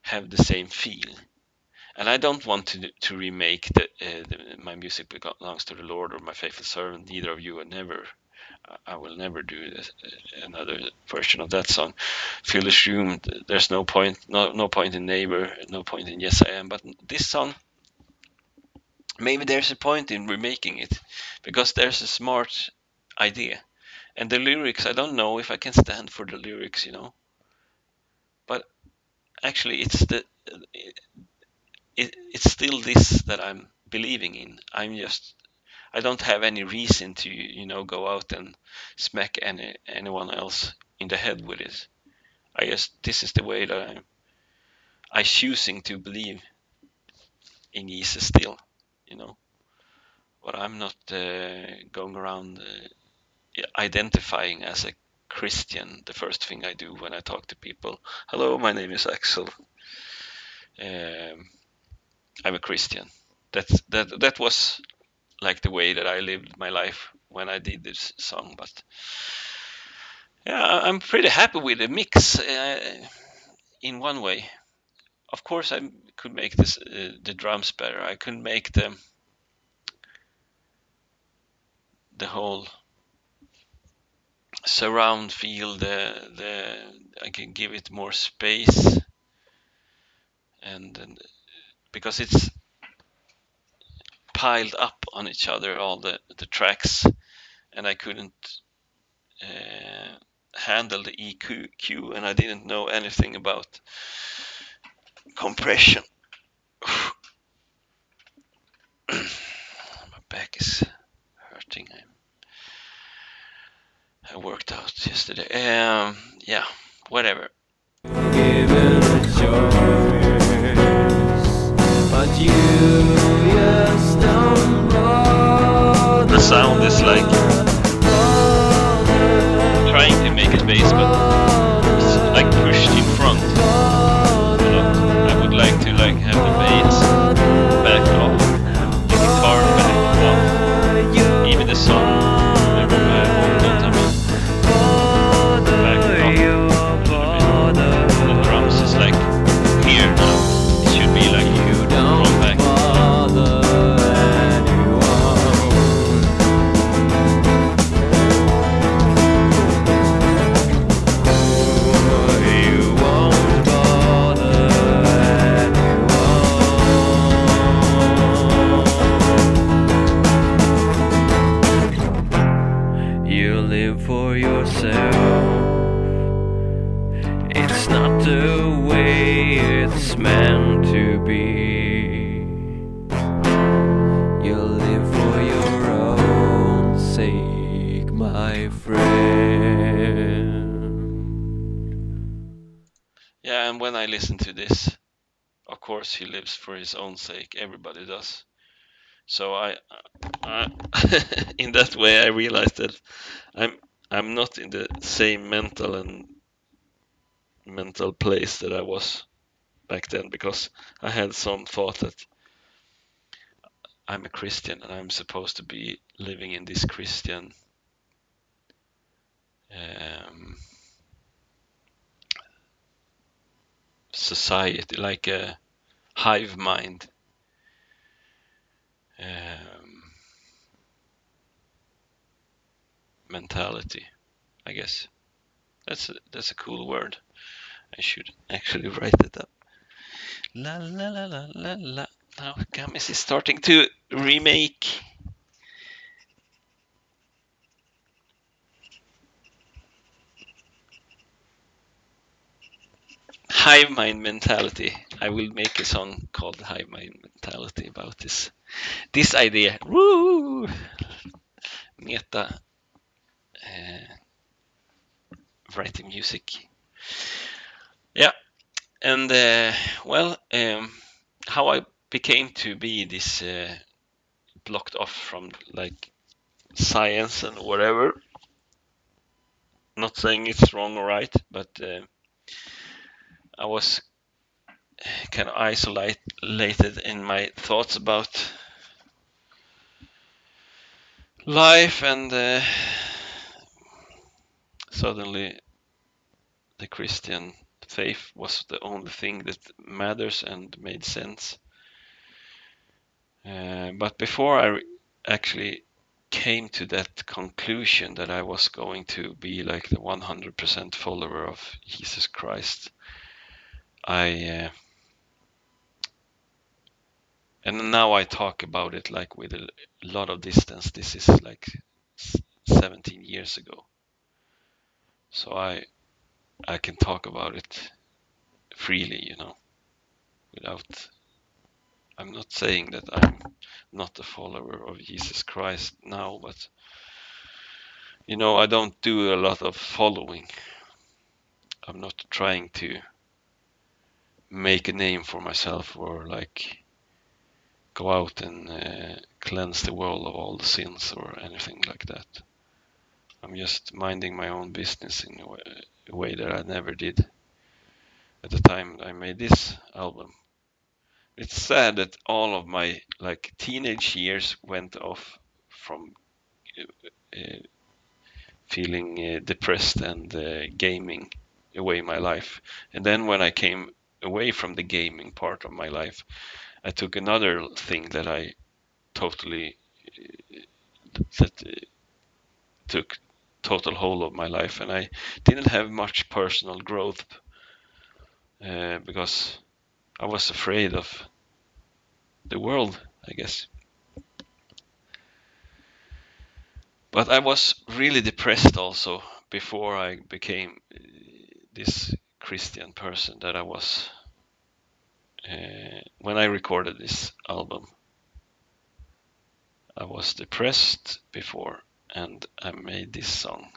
have the same feel. And I don't want to remake my music belongs to the Lord or my faithful servant. Neither of you would never. I will never do this, another version of that song. Fill this room. There's no point. No point in neighbor. No point in yes I am. But this song, maybe there's a point in remaking it, because there's a smart idea. And the lyrics, I don't know if I can stand for the lyrics, you know. But actually, it's still this that I'm believing in. I don't have any reason to, you know, go out and smack anyone else in the head with it. I guess this is the way that I choosing to believe in Jesus still, you know. But I'm not going around identifying as a Christian. The first thing I do when I talk to people, hello, my name is Axel. I'm a Christian. That was like the way that I lived my life when I did this song. But yeah, I'm pretty happy with the mix in one way. Of course, I could make the drums better. I could make the whole surround feel. I can give it more space, and because it's piled up on each other, all the tracks, and I couldn't handle the EQ, and I didn't know anything about compression. back is hurting. I worked out yesterday. Yeah, whatever. Given a choice, but you just don't bother. The sound is like trying to make a bass, but it's like pushed in front a lot. I would like to like have the bass back off, the guitar back off, even the song. Back off a little bit. The drums is like here now. It should be like from back. You live for yourself. It's not the way it's meant to be. You live for your own sake, my friend. Yeah, and when I listen to this, of course he lives for his own sake. Everybody does. So I in that way, I realized that I'm not in the same mental place that I was back then, because I had some thought that I'm a Christian and I'm supposed to be living in this Christian society, like a hive mind. Mentality, I guess. That's a cool word. I should actually write it up. La la la la la la. Now Gamis is starting to remake. Hive mind mentality. I will make a song called Hive mind mentality about this idea. Woo! Meta writing music. Yeah, and how I became to be this blocked off from like science and whatever. Not saying it's wrong or right, but I was kind of isolated in my thoughts about life, and suddenly the Christian faith was the only thing that matters and made sense. But before I actually came to that conclusion that I was going to be like the 100% follower of Jesus Christ, and now I talk about it like with a lot of distance. This is like 17 years ago, so I can talk about it freely, without. I'm not saying that I'm not a follower of Jesus Christ now, but I don't do a lot of following. I'm not trying to make a name for myself or like go out and cleanse the world of all the sins or anything like that. I'm just minding my own business in a way that I never did at the time I made this album. It's sad that all of my like teenage years went off from uh, feeling depressed and gaming away my life. And then when I came away from the gaming part of my life, I took another thing that I totally took total hold of my life, and I didn't have much personal growth because I was afraid of the world, I guess. But I was really depressed also before I became this Christian person that I was when I recorded this album. I was depressed before, and I made this song.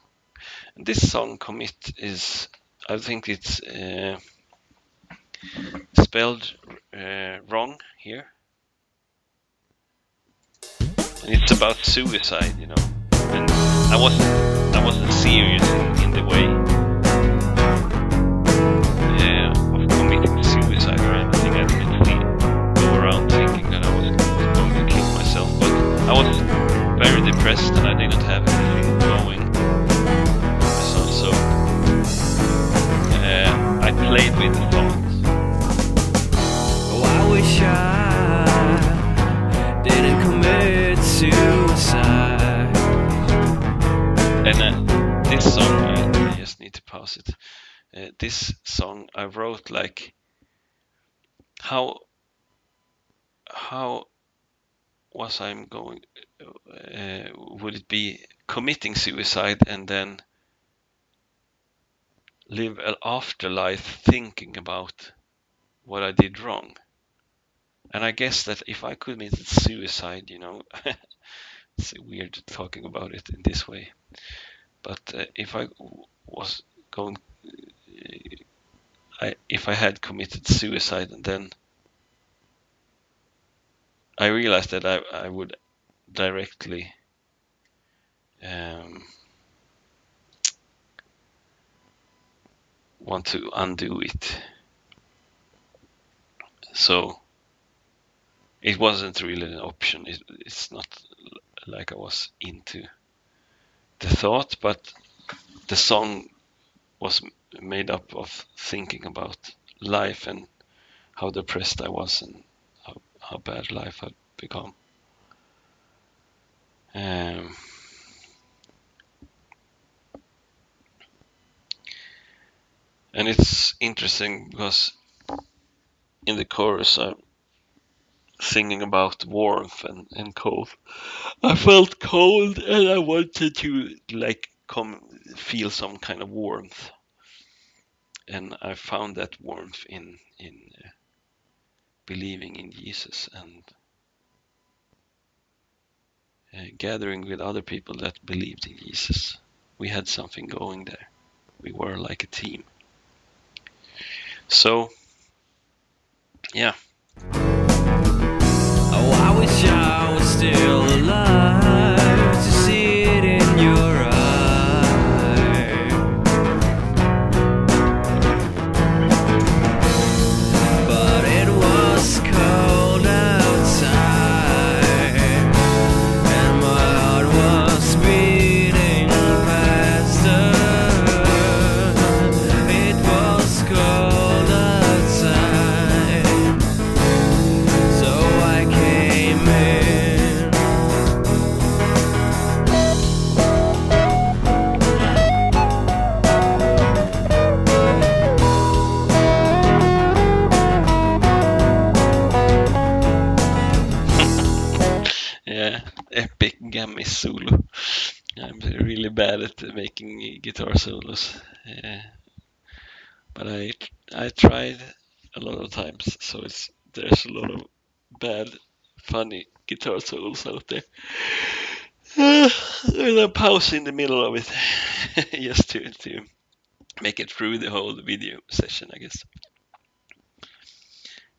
And this song, Commit, is, I think it's spelled wrong here. And it's about suicide, you know. And I wasn't serious in the way of committing suicide or anything. I didn't go around thinking that I was going to kill myself, but I was very depressed and I didn't have anything going. So I played with the thoughts. Oh, I wish I didn't commit suicide. And this song, I just need to pause it. This song I wrote like, how was I going? Would it be committing suicide and then live an afterlife thinking about what I did wrong? And I guess that if I committed suicide, you know, it's weird talking about it in this way. But if I was going, if I had committed suicide and then I realized that I would directly want to undo it. So it wasn't really an option. It's not like I was into the thought, but the song was made up of thinking about life and how depressed I was and how bad life had become. And it's interesting because in the chorus I'm singing about warmth and cold. I felt cold and I wanted to like feel some kind of warmth. And I found that warmth in believing in Jesus and gathering with other people that believed in Jesus. We had something going there. We were like a team. So, yeah. Oh, I wish I was still alive to see it in your eyes. But it was cold outside, and my heart was beating faster. It was cold outside, so I came in. Yeah, epic Gammy solo. I'm really bad at making guitar solos. But I tried a lot of times, so there's a lot of bad, funny guitar solos out there. And a pause in the middle of it, just to make it through the whole video session, I guess.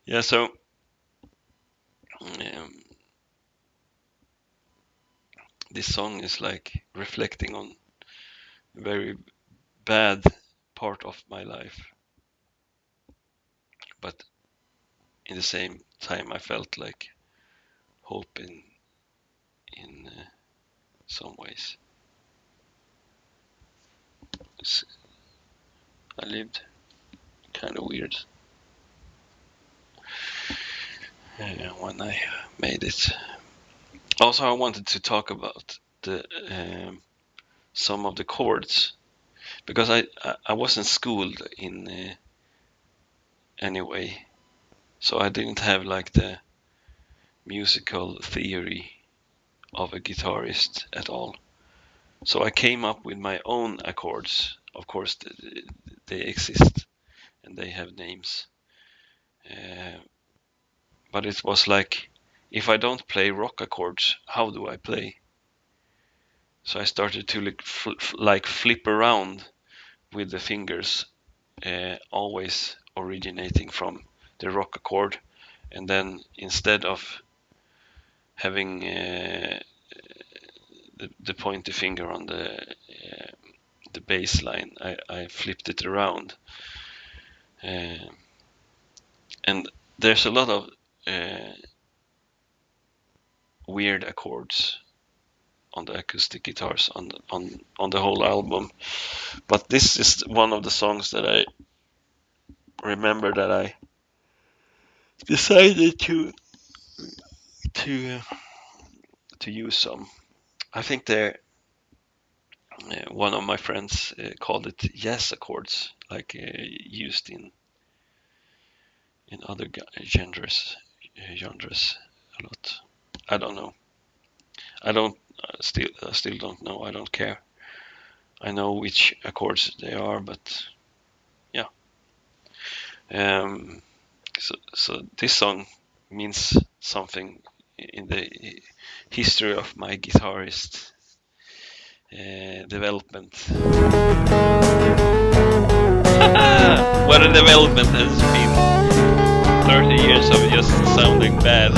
Yeah, so this song is like reflecting on a very bad part of my life, but in the same time I felt like hope in some ways. I lived kind of weird when I made it. Also, I wanted to talk about the some of the chords because I wasn't schooled in any way, so I didn't have like the musical theory of a guitarist at all. So I came up with my own accords. Of course, they exist and they have names, but it was like if I don't play rock accords, how do I play? So I started to like flip around with the fingers, always originating from the rock accord, and then instead of having the pointer finger on the bass line, I flipped it around, and there's a lot of weird accords on the acoustic guitars on the whole album, but this is one of the songs that I remember that I decided to use some. I think one of my friends called it jazz accords, like used in other genres a lot. I don't know. I don't still don't know. I don't care. I know which accords they are, but yeah. So this song means something in the history of my guitarist development. What a development has been. 30 years of just sounding bad.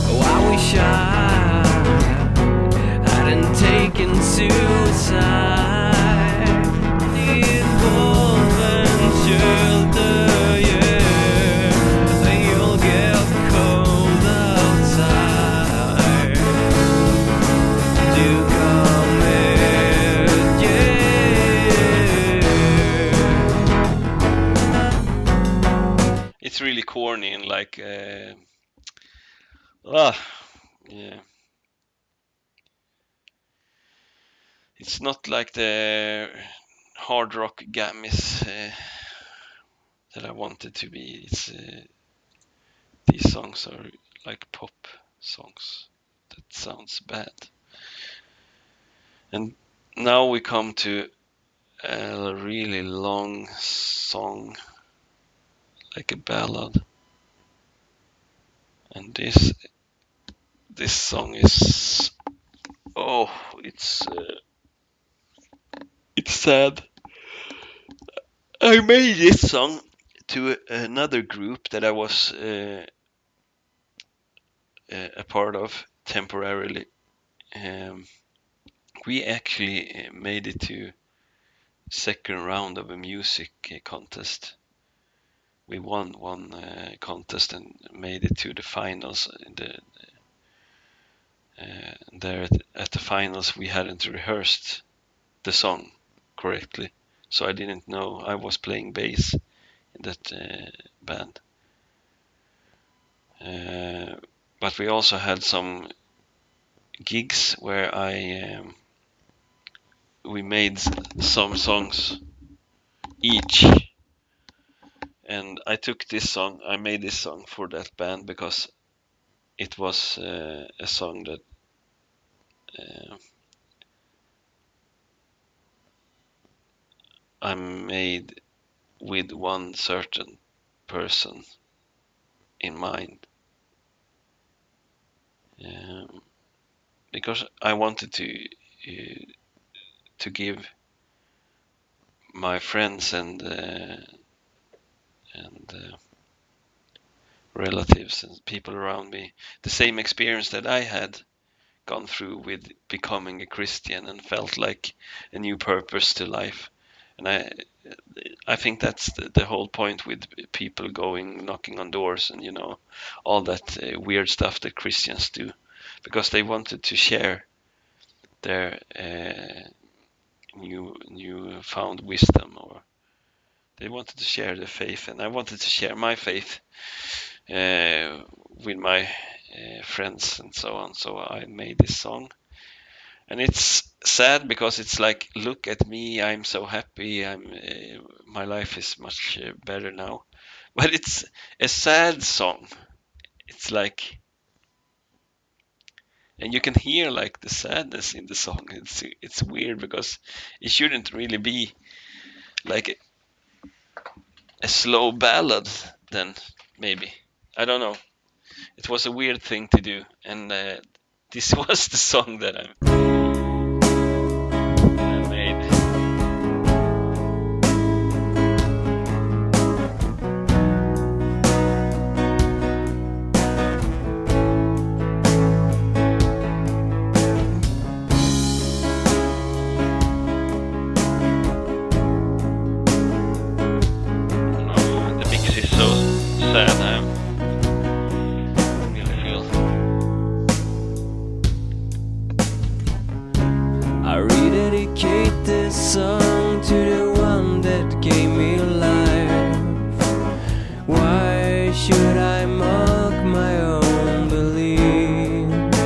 Oh, I wish I hadn't taken suicide. Need warmth and shelter, yeah. You'll get cold outside. Do come in, yeah. It's really corny and like yeah. It's not like the hard rock gammies that I wanted to be. It's these songs are like pop songs. That sounds bad. And now we come to a really long song, like a ballad. And this song is it's sad. I made this song to another group that I was a part of temporarily. We actually made it to second round of a music contest. We won one contest and made it to the finals. There at the finals, we hadn't rehearsed the song correctly, so I didn't know I was playing bass in that band. But we also had some gigs where we made some songs each, and I made this song for that band because it was a song that I made with one certain person in mind, because I wanted to give my friends and relatives and people around me the same experience that I had gone through with becoming a Christian and felt like a new purpose to life. And I think that's the whole point with people going knocking on doors and all that weird stuff that Christians do, because they wanted to share their new found wisdom, or they wanted to share their faith, and I wanted to share my faith with my friends and so on. So I made this song, and it's sad because it's like, look at me, I'm so happy, my life is much better now. But it's a sad song. It's like, and you can hear like the sadness in the song. It's weird because it shouldn't really be like a slow ballad then, maybe. I don't know. It was a weird thing to do, and this was the song that I made. Oh, the mix is so sad. I really feel. I rededicate this song to the one that gave me life. Why should I mock my own beliefs?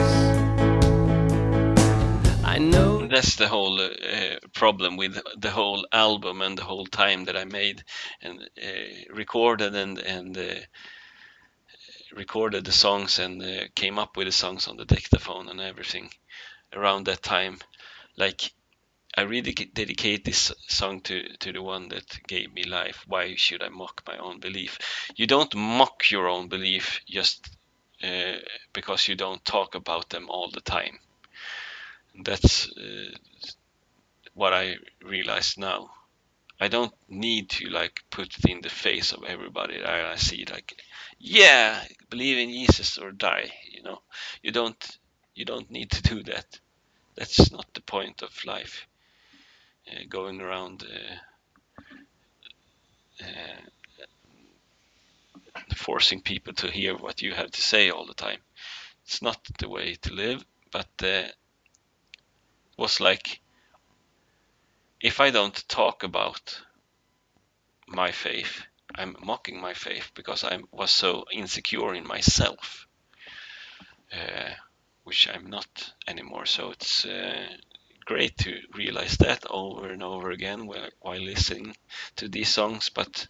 I know That's the whole problem with the whole album and the whole time that I made and recorded and recorded the songs and came up with the songs on the dictaphone and everything around that time. Like, I really dedicate this song to the one that gave me life. Why should I mock my own belief? You don't mock your own belief just because you don't talk about them all the time. That's what I realize now. I don't need to like put it in the face of everybody that I see. Like, yeah, believe in Jesus or die. You don't need to do that. That's not the point of life. Going around forcing people to hear what you have to say all the time. It's not the way to live. But it was like, if I don't talk about my faith, I'm mocking my faith because I was so insecure in myself, which I'm not anymore. So it's great to realize that over and over again while listening to these songs. But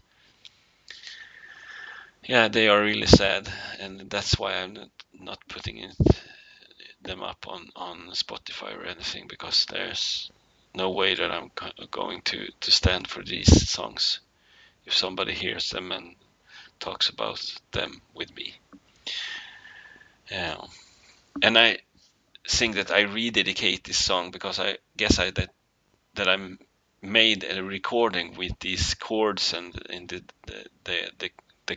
yeah, they are really sad, and that's why I'm not putting them up on Spotify or anything, because there's no way that I'm going to stand for these songs if somebody hears them and talks about them with me. And I think that I rededicate this song because I guess that I made a recording with these chords and in the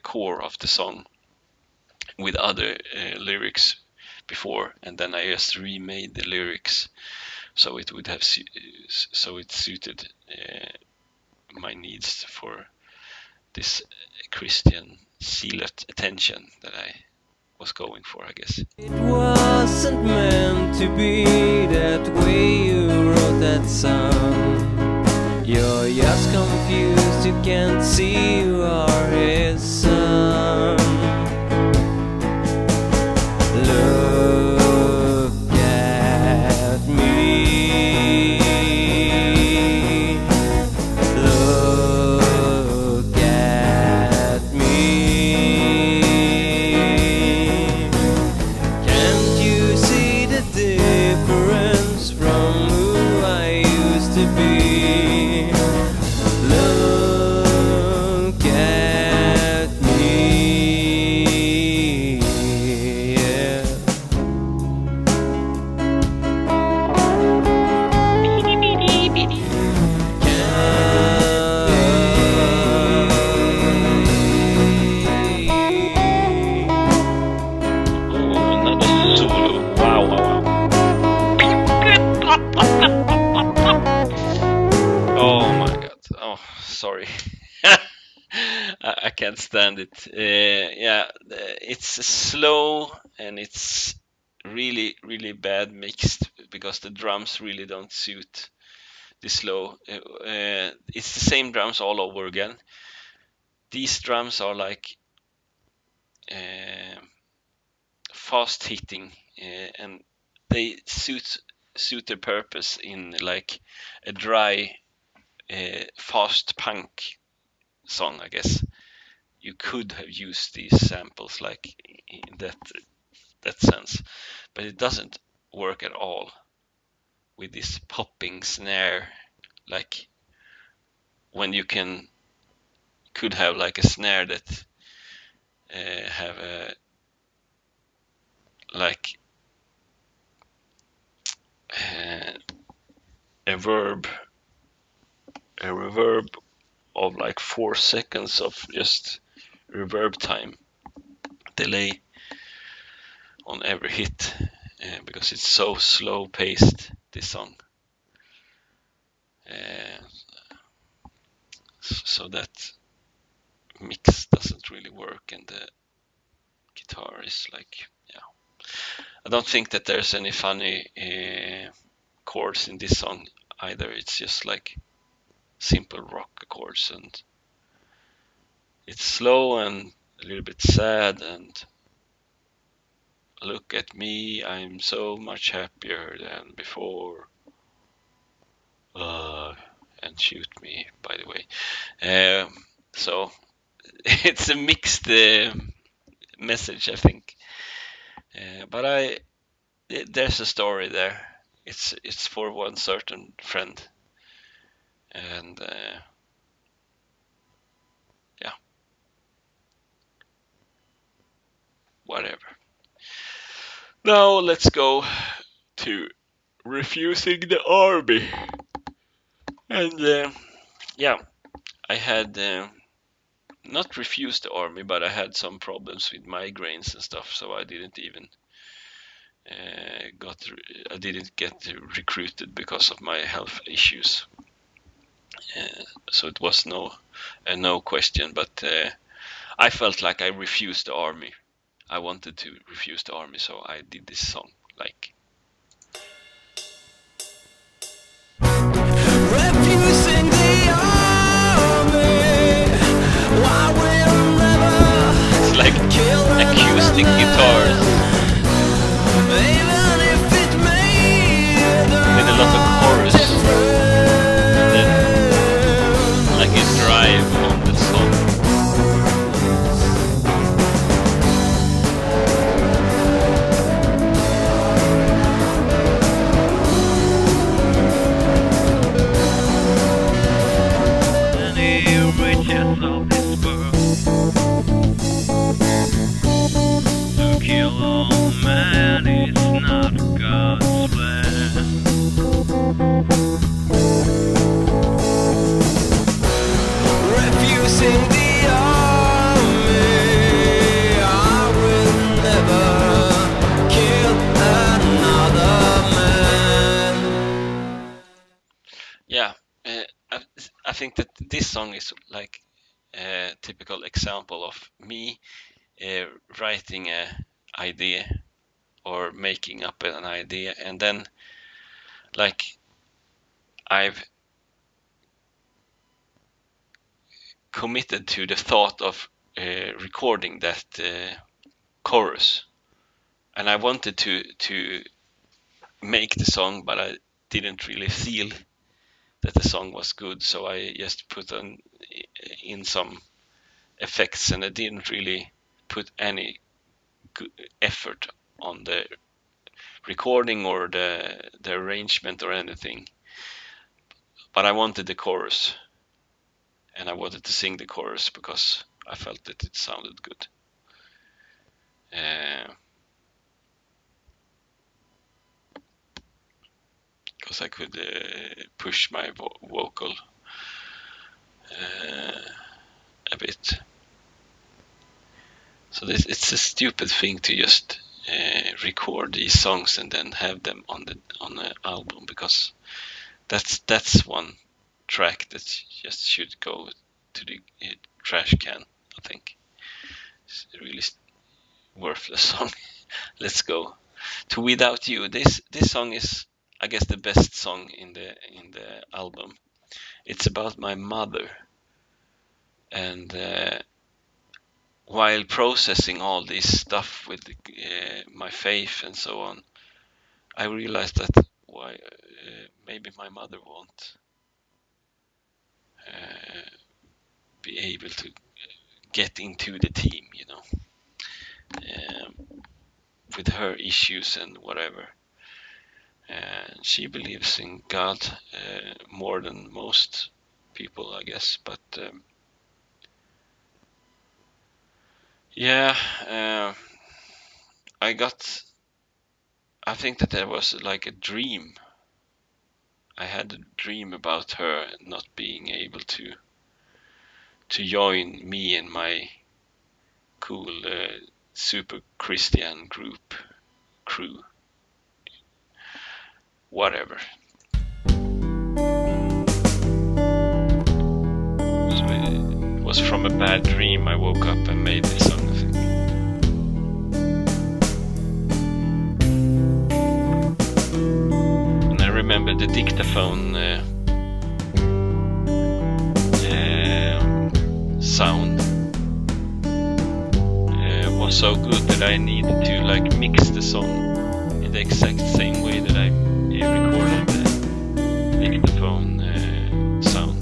core of the song with other lyrics before, and then I just remade the lyrics so it would have so it suited my needs for this Christian zealot attention that I was going for, I guess. it wasn't meant to be that way. You wrote that song. You're just confused, you can't see you are his son. Look at me. Look at me. Can't you see the difference from who I used to be? Look at me, yeah. Oh, another solo. Wow. Oh my god. Oh, sorry. I can't stand it. Yeah, it's slow and it's really, really bad mixed because the drums really don't suit the slow. It's the same drums all over again. These drums are like fast hitting, and they suit their purpose in like a dry, fast punk song, I guess. You could have used these samples like in that sense, but it doesn't work at all with this popping snare. Like, when you could have like a snare that have a like a reverb of like 4 seconds of just reverb time delay on every hit, because it's so slow paced, this song. So that mix doesn't really work, and the guitar is like, yeah. I don't think that there's any funny chords in this song either. It's just like simple rock chords, and it's slow and a little bit sad, and look at me, I'm so much happier than before. And shoot me, by the way. So it's a mixed message, I think. But there's a story there. It's for one certain friend, and yeah, whatever. Now let's go to refusing the army, and yeah, I had not refused the army, but I had some problems with migraines and stuff, so I didn't even I didn't get recruited because of my health issues. So it was no question, but I felt like I refused the army. I wanted to refuse the army, so I did this song. Like, Refusing the army, I will never it's like kill acoustic another guitars man, even if it made with a lot of chorus, and then like a drive on the song. any riches of this world. To kill all men is not God's plan. Refusing the army, I will never kill another man. Yeah, I think that this song is like a typical example of me writing a idea or making up an idea, and then like I've committed to the thought of recording that chorus, and I wanted to make the song, but I didn't really feel that the song was good, so I just put in some effects, and I didn't really put any good effort on the recording or the arrangement or anything. But I wanted the chorus, and I wanted to sing the chorus because I felt that it sounded good. Because I could push my vocal a bit. So it's a stupid thing to just record these songs and then have them on the album, because that's one track that just should go to the trash can. I think it's a really worthless song. Let's go to Without You. This song is, I guess, the best song in the album. It's about my mother, and while processing all this stuff with my faith and so on, I realized that maybe my mother won't be able to get into the team, with her issues and whatever. And she believes in God more than most people, I guess. But Yeah, I think that there was like a dream. I had a dream about her not being able to join me and my cool super Christian group crew, whatever. So it was from a bad dream. I woke up and made this song, I think. And I remember the dictaphone sound was so good that I needed to like mix the song in the exact same way that I recorded the dictaphone sound.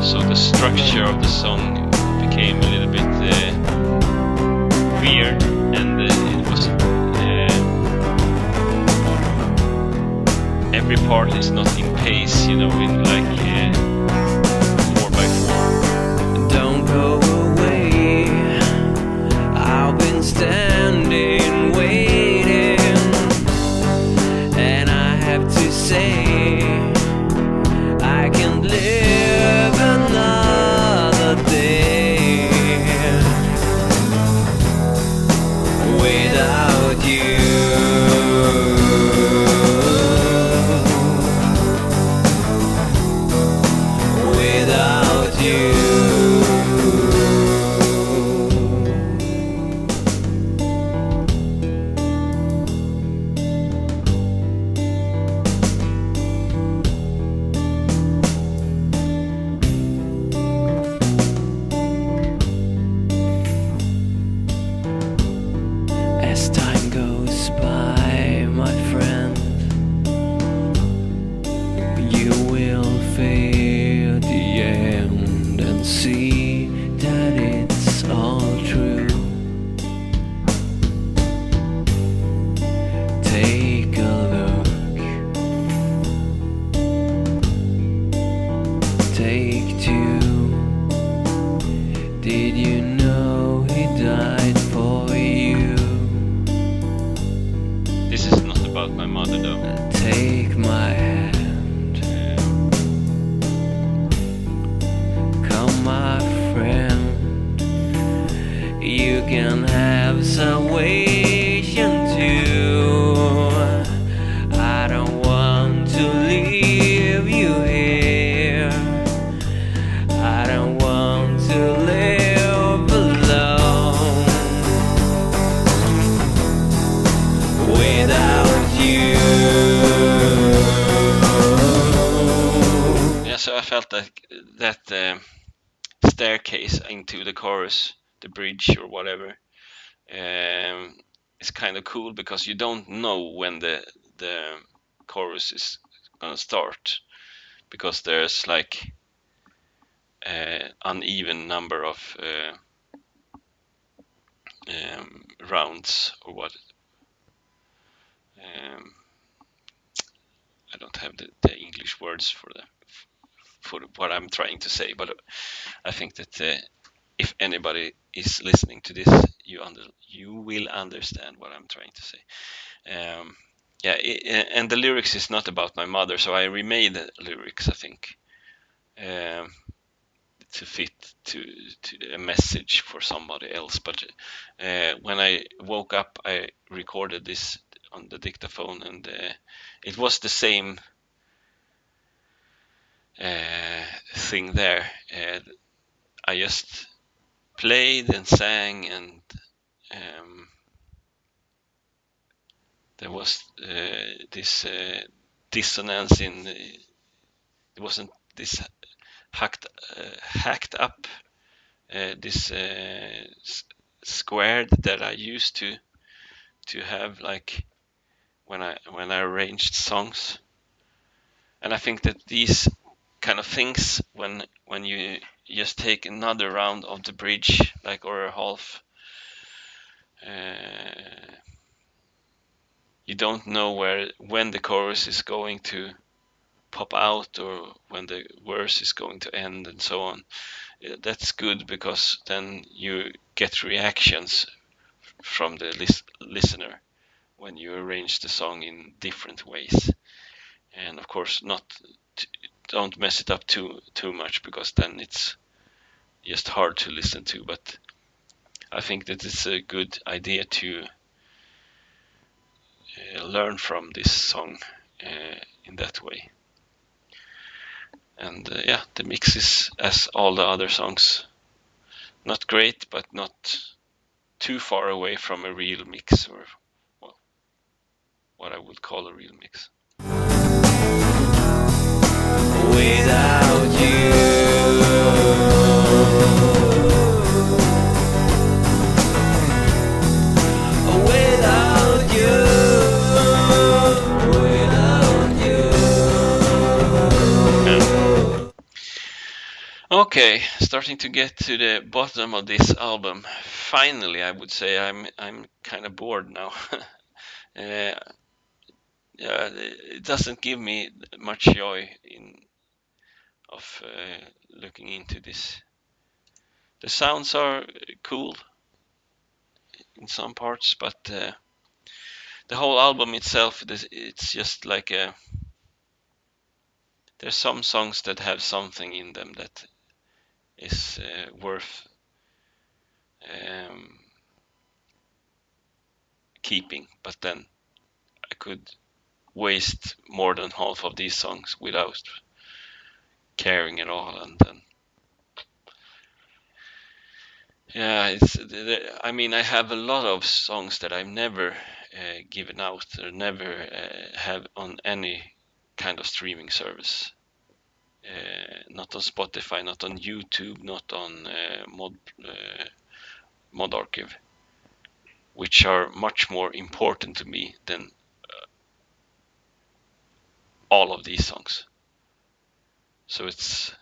So the structure of the song became a little bit weird, and it was every part is not in pace, you know, in like 4x4. Don't go away. I've been standing, waiting, and I have to say, I can't live another day without you. Without you. As time goes by, my friend, you will feel the end and see that it's all true. Take a look, take two. Did you know he died for you? This is not about my mother though. Take my hand, come my friend. You can have salvation too. I don't want to leave you here. I don't want to live alone without you. Yeah, so I felt that staircase into the chorus, the bridge or whatever, is kind of cool because you don't know when the chorus is gonna start, because there's like uneven number of rounds or what. I don't have the English words for what I'm trying to say, but I think that if anybody is listening to this, you will understand what I'm trying to say. Yeah, and the lyrics is not about my mother, so I remade the lyrics, I think, to fit to a message for somebody else. But when I woke up, I recorded this on the dictaphone, and it was the same thing there. I just played and sang, and there was this dissonance in it wasn't this hacked up this squared that I used to have like when I arranged songs. And I think that these kind of things, when you just take another round of the bridge, like, or a half, you don't know when the chorus is going to pop out or when the verse is going to end and so on. that's good, because then you get reactions from the listener when you arrange the song in different ways. And of course, don't mess it up too much, because then it's just hard to listen to. But I think that it's a good idea to learn from this song in that way. And yeah, the mix is, as all the other songs, not great, but not too far away from a real mix, or well, what I would call a real mix. Without you, without you, without you. Okay, starting to get to the bottom of this album. Finally, I would say I'm kind of bored now. Yeah, it doesn't give me much joy of looking into this. The sounds are cool in some parts, but the whole album itself, it's just like there's some songs that have something in them that is worth um, keeping, but then I could waste more than half of these songs without caring at all. And then yeah, I mean, I have a lot of songs that I've never given out, or never have on any kind of streaming service. Not on Spotify, not on YouTube, not on Mod Archive, which are much more important to me than all of these songs. So it's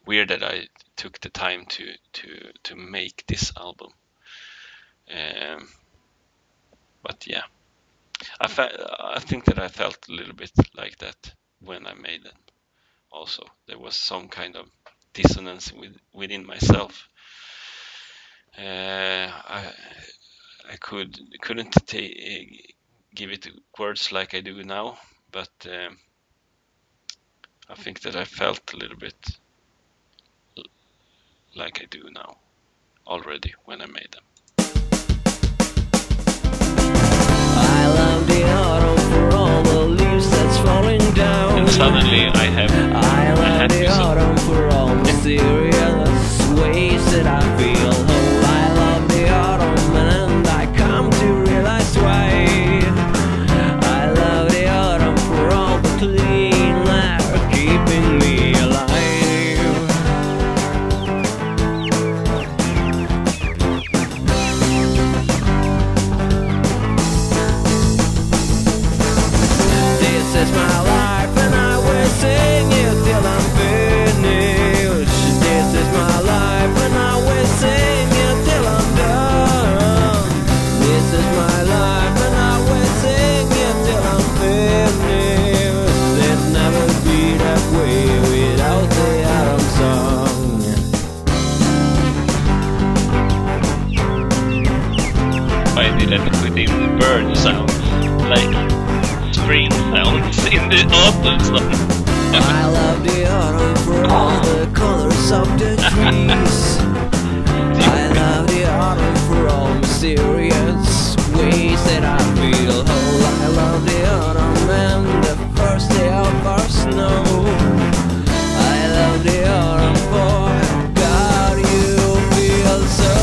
weird that I took the time to make this album. But yeah, I think that I felt a little bit like that when I made them. Also, there was some kind of dissonance within myself. I couldn't give it words like I do now, but I think that I felt a little bit like I do now already when I made them. I love the autumn for all the leaves that's falling down. And suddenly I had the to autumn for all mysterious ways that I feel whole. I love the autumn and I come to realize why. I love the autumn for all the clean air keeping me alive. This is my life and I will sing it till I'm finished. This is my life and I will sing it till I'm done. This is my life and I will sing it till I'm finished. It'll never be that way without the autumn song. I didn't put in the bird sound, like spring sounds in the autumn song. I love the autumn for all the colors of the trees. I love the autumn for all mysterious ways that I feel whole. I love the autumn and the first day of our snow. I love the autumn for God, you feel so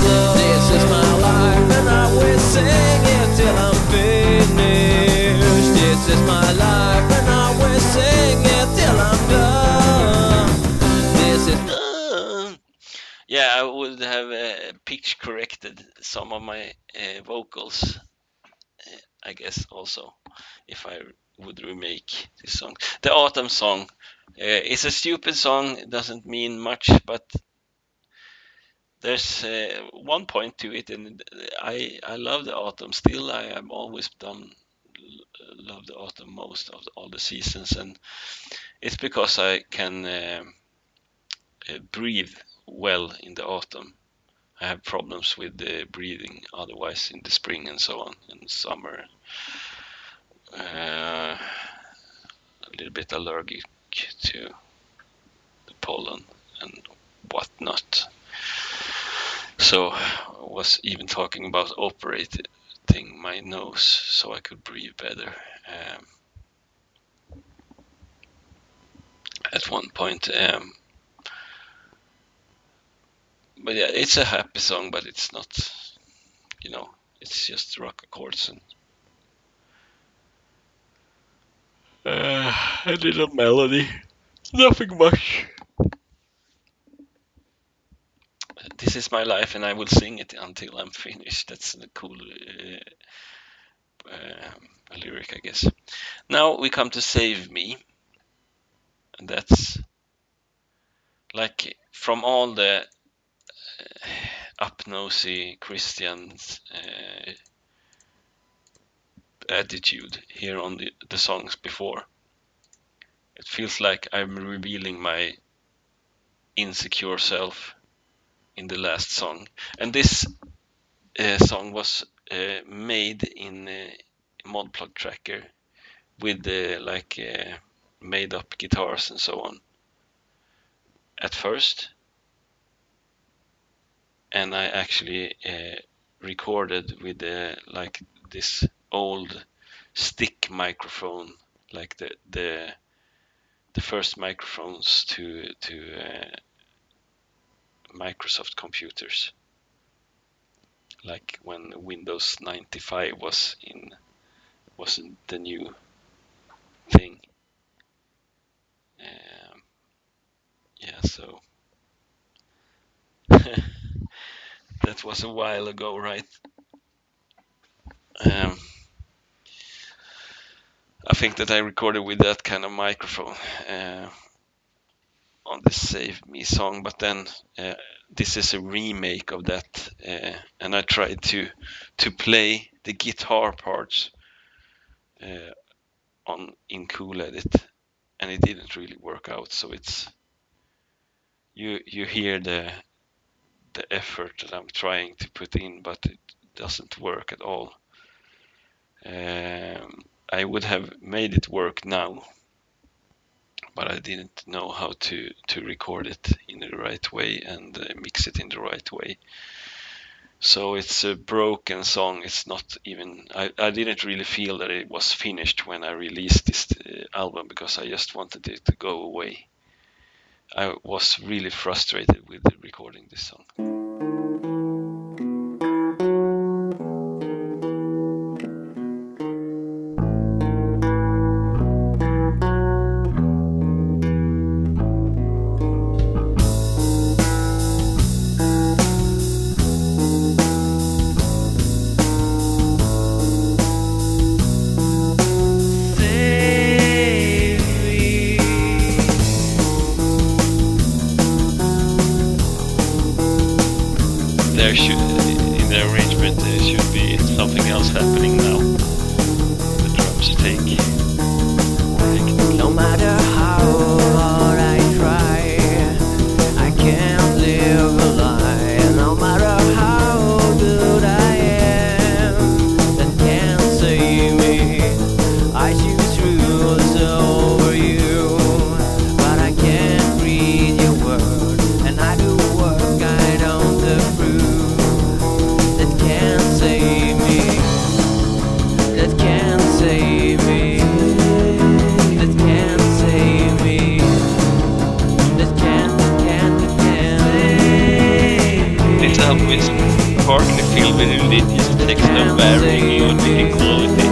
close. This is my life and I will sing it till I'm finished. This is my life and I will sing it till I'm done. This is Yeah, I would have pitch corrected some of my vocals, I guess, also, if I would remake this song. The autumn song is a stupid song. It doesn't mean much, but there's one point to it, and I love the autumn. Still, I have always love the autumn most of all the seasons, and it's because I can breathe well in the autumn. I have problems with breathing otherwise in the spring and so on, in summer. A little bit allergic to the pollen and whatnot. So I was even talking about operating my nose so I could breathe better. At one point. But yeah, it's a happy song, but it's not, it's just rock chords and a little melody. Nothing much. This is my life and I will sing it until I'm finished. That's a cool lyric, I guess. Now we come to Save Me. And that's like from all the up-nosy Christians attitude here on the songs before. It feels like I'm revealing my insecure self in the last song. And this song was made in Modplug Tracker with made up guitars and so on at first. And I actually recorded with this old stick microphone, like the first microphones to Microsoft computers, like when Windows 95 wasn't the new thing. Yeah, so that was a while ago, right? I think that I recorded with that kind of microphone on the Save Me song, but then this is a remake of that, and I tried to play the guitar parts in Cool Edit, and it didn't really work out. So it's you hear the effort that I'm trying to put in, but it doesn't work at all. I would have made it work now, but I didn't know how to record it in the right way and mix it in the right way. So it's a broken song. It's not even, I didn't really feel that it was finished when I released this album, because I just wanted it to go away. I was really frustrated with recording this song. There should, in the arrangement, there should be something else happening now. The drums take. No matter how hard I try, I can't live a lie. No matter how good I am, that can't save me. I choose rules over you, but I can't read your word, and I do work I don't approve. That can't save me. That can't save me. That can't save me. That can't save me. This album is partly filled with religious text of varying melodic quality,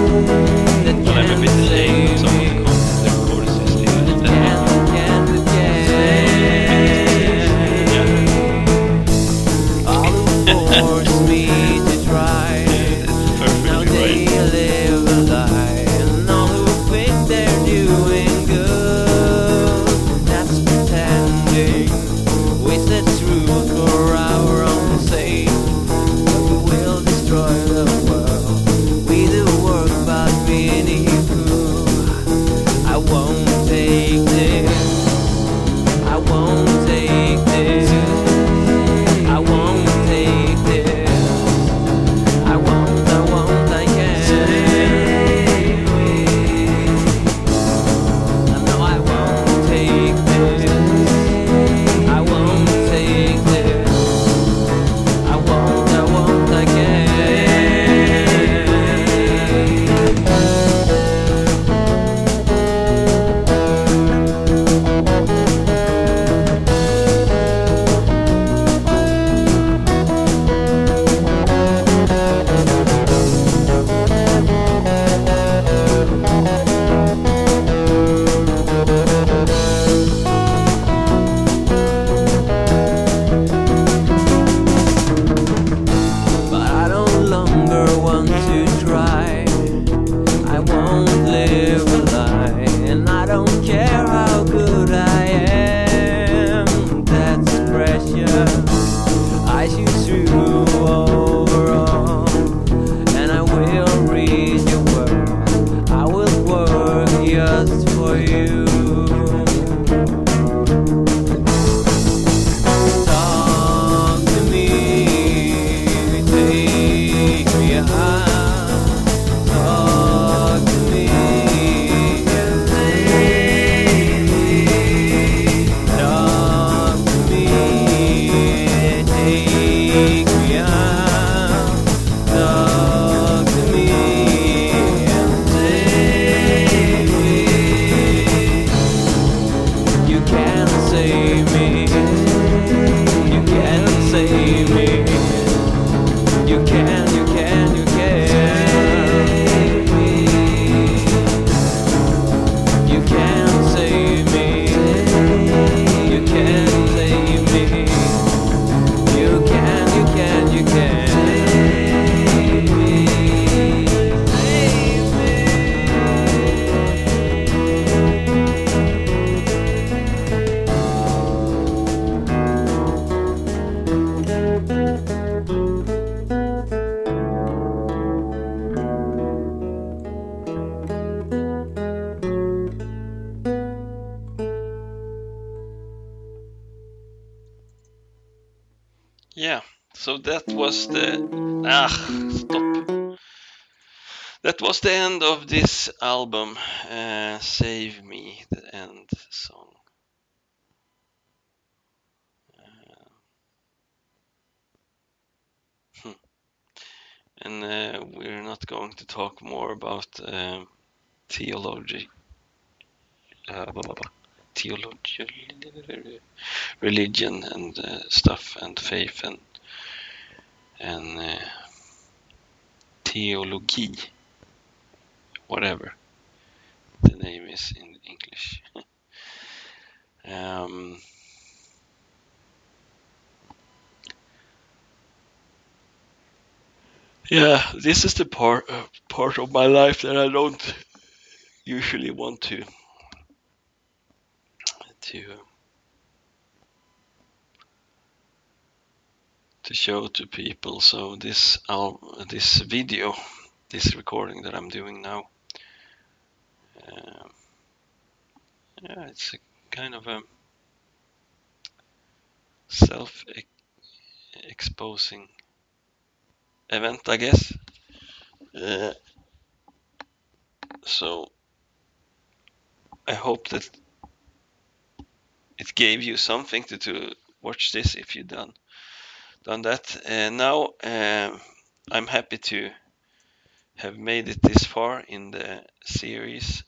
but I'm a bit ashamed of some of the content the recording system is All who force me to try, now they live a lie. And all who think they're doing good, that's pretending. We set rules for our own sake, but we will destroy the world. We do work but beneath who. I won't take this. I won't take Yeah, so that was the stop. That was the end of this album. Save Me, the end song. Hmm. And we're not going to talk more about theology, blah, blah, blah. Theology, religion, and stuff, and faith, and theology, whatever the name is in English. um, yeah, this is the part of my life that I don't usually want to to show to people. So this video, this recording that I'm doing now, uh, yeah, it's a kind of a self-exposing event, I guess. Uh, so I hope that it gave you something to watch this if you done that. Now I'm happy to have made it this far in the series.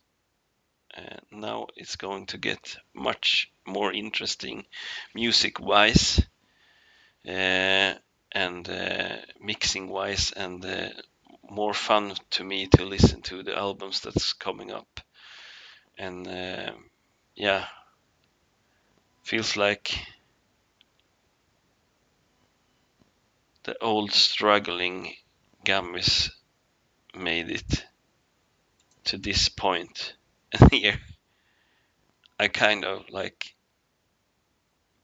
Now it's going to get much more interesting music-wise, uh, and mixing-wise, and more fun to me to listen to the albums that's coming up. And yeah, feels like the old struggling Gummies made it to this point. And here I kind of like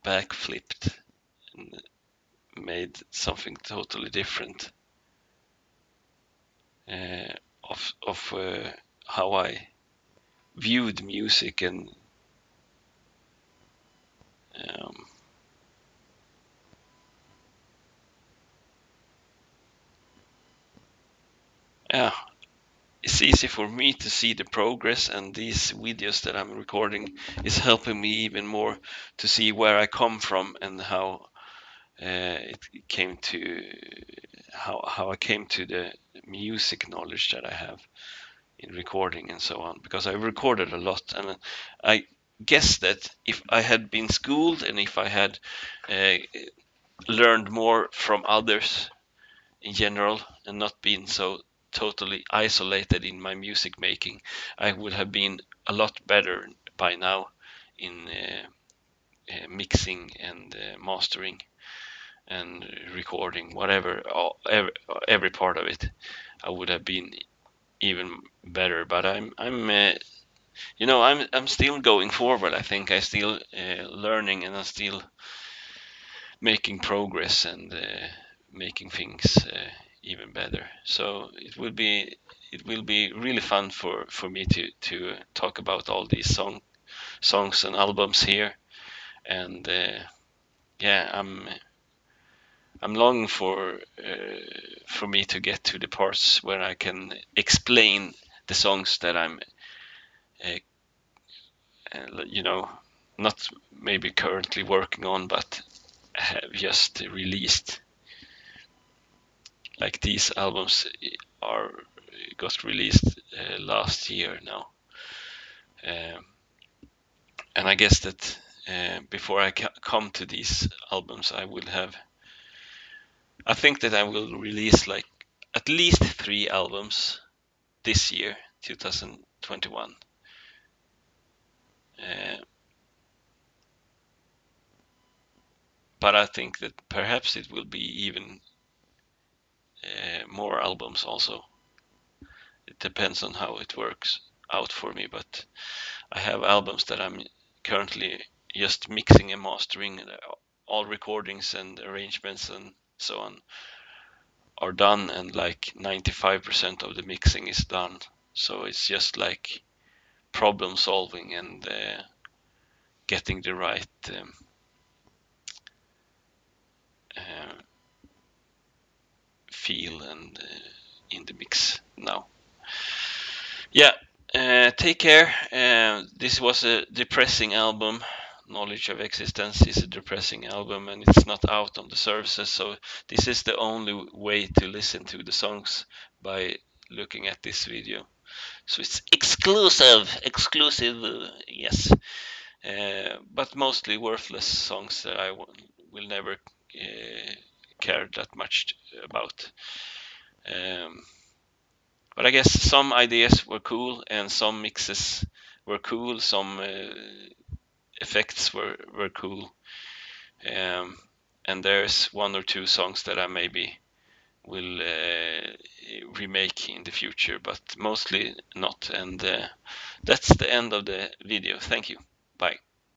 backflipped and made something totally different, uh, of how I viewed music, and um, yeah, it's easy for me to see the progress, and these videos that I'm recording is helping me even more to see where I come from and how it came to how I came to the music knowledge that I have in recording and so on, because I recorded a lot, and I guess that if I had been schooled and if I had uh, learned more from others in general and not been so totally isolated in my music making, I would have been a lot better by now in mixing and mastering and recording, whatever, every part of it. I would have been even better. But I'm still going forward. I think I still learning, and I'm still making progress, and making things even better. So it will be really fun for me to talk about all these songs and albums here, and yeah, I'm longing for me to get to the parts where I can explain the songs that I'm uh, not maybe currently working on, but have just released. Like these albums are got released last year now, um, and I guess that before I come to these albums, I think that I will release like at least 3 albums this year, 2021. Uh, but I think that perhaps it will be even more albums also. It depends on how it works out for me, but I have albums that I'm currently just mixing and mastering. All recordings and arrangements and so on are done, and like 95% of the mixing is done. So it's just like problem solving and getting the right feel and in the mix now. Yeah, take care. This was a depressing album. Knowledge of Existence is a depressing album, and it's not out on the services, so this is the only way to listen to the songs, by looking at this video. So it's exclusive, yes, but mostly worthless songs that I will never care that much about. But I guess some ideas were cool, and some mixes were cool, some effects were cool. And there's one or two songs that I maybe will remake in the future, but mostly not. And that's the end of the video. Thank you. Bye.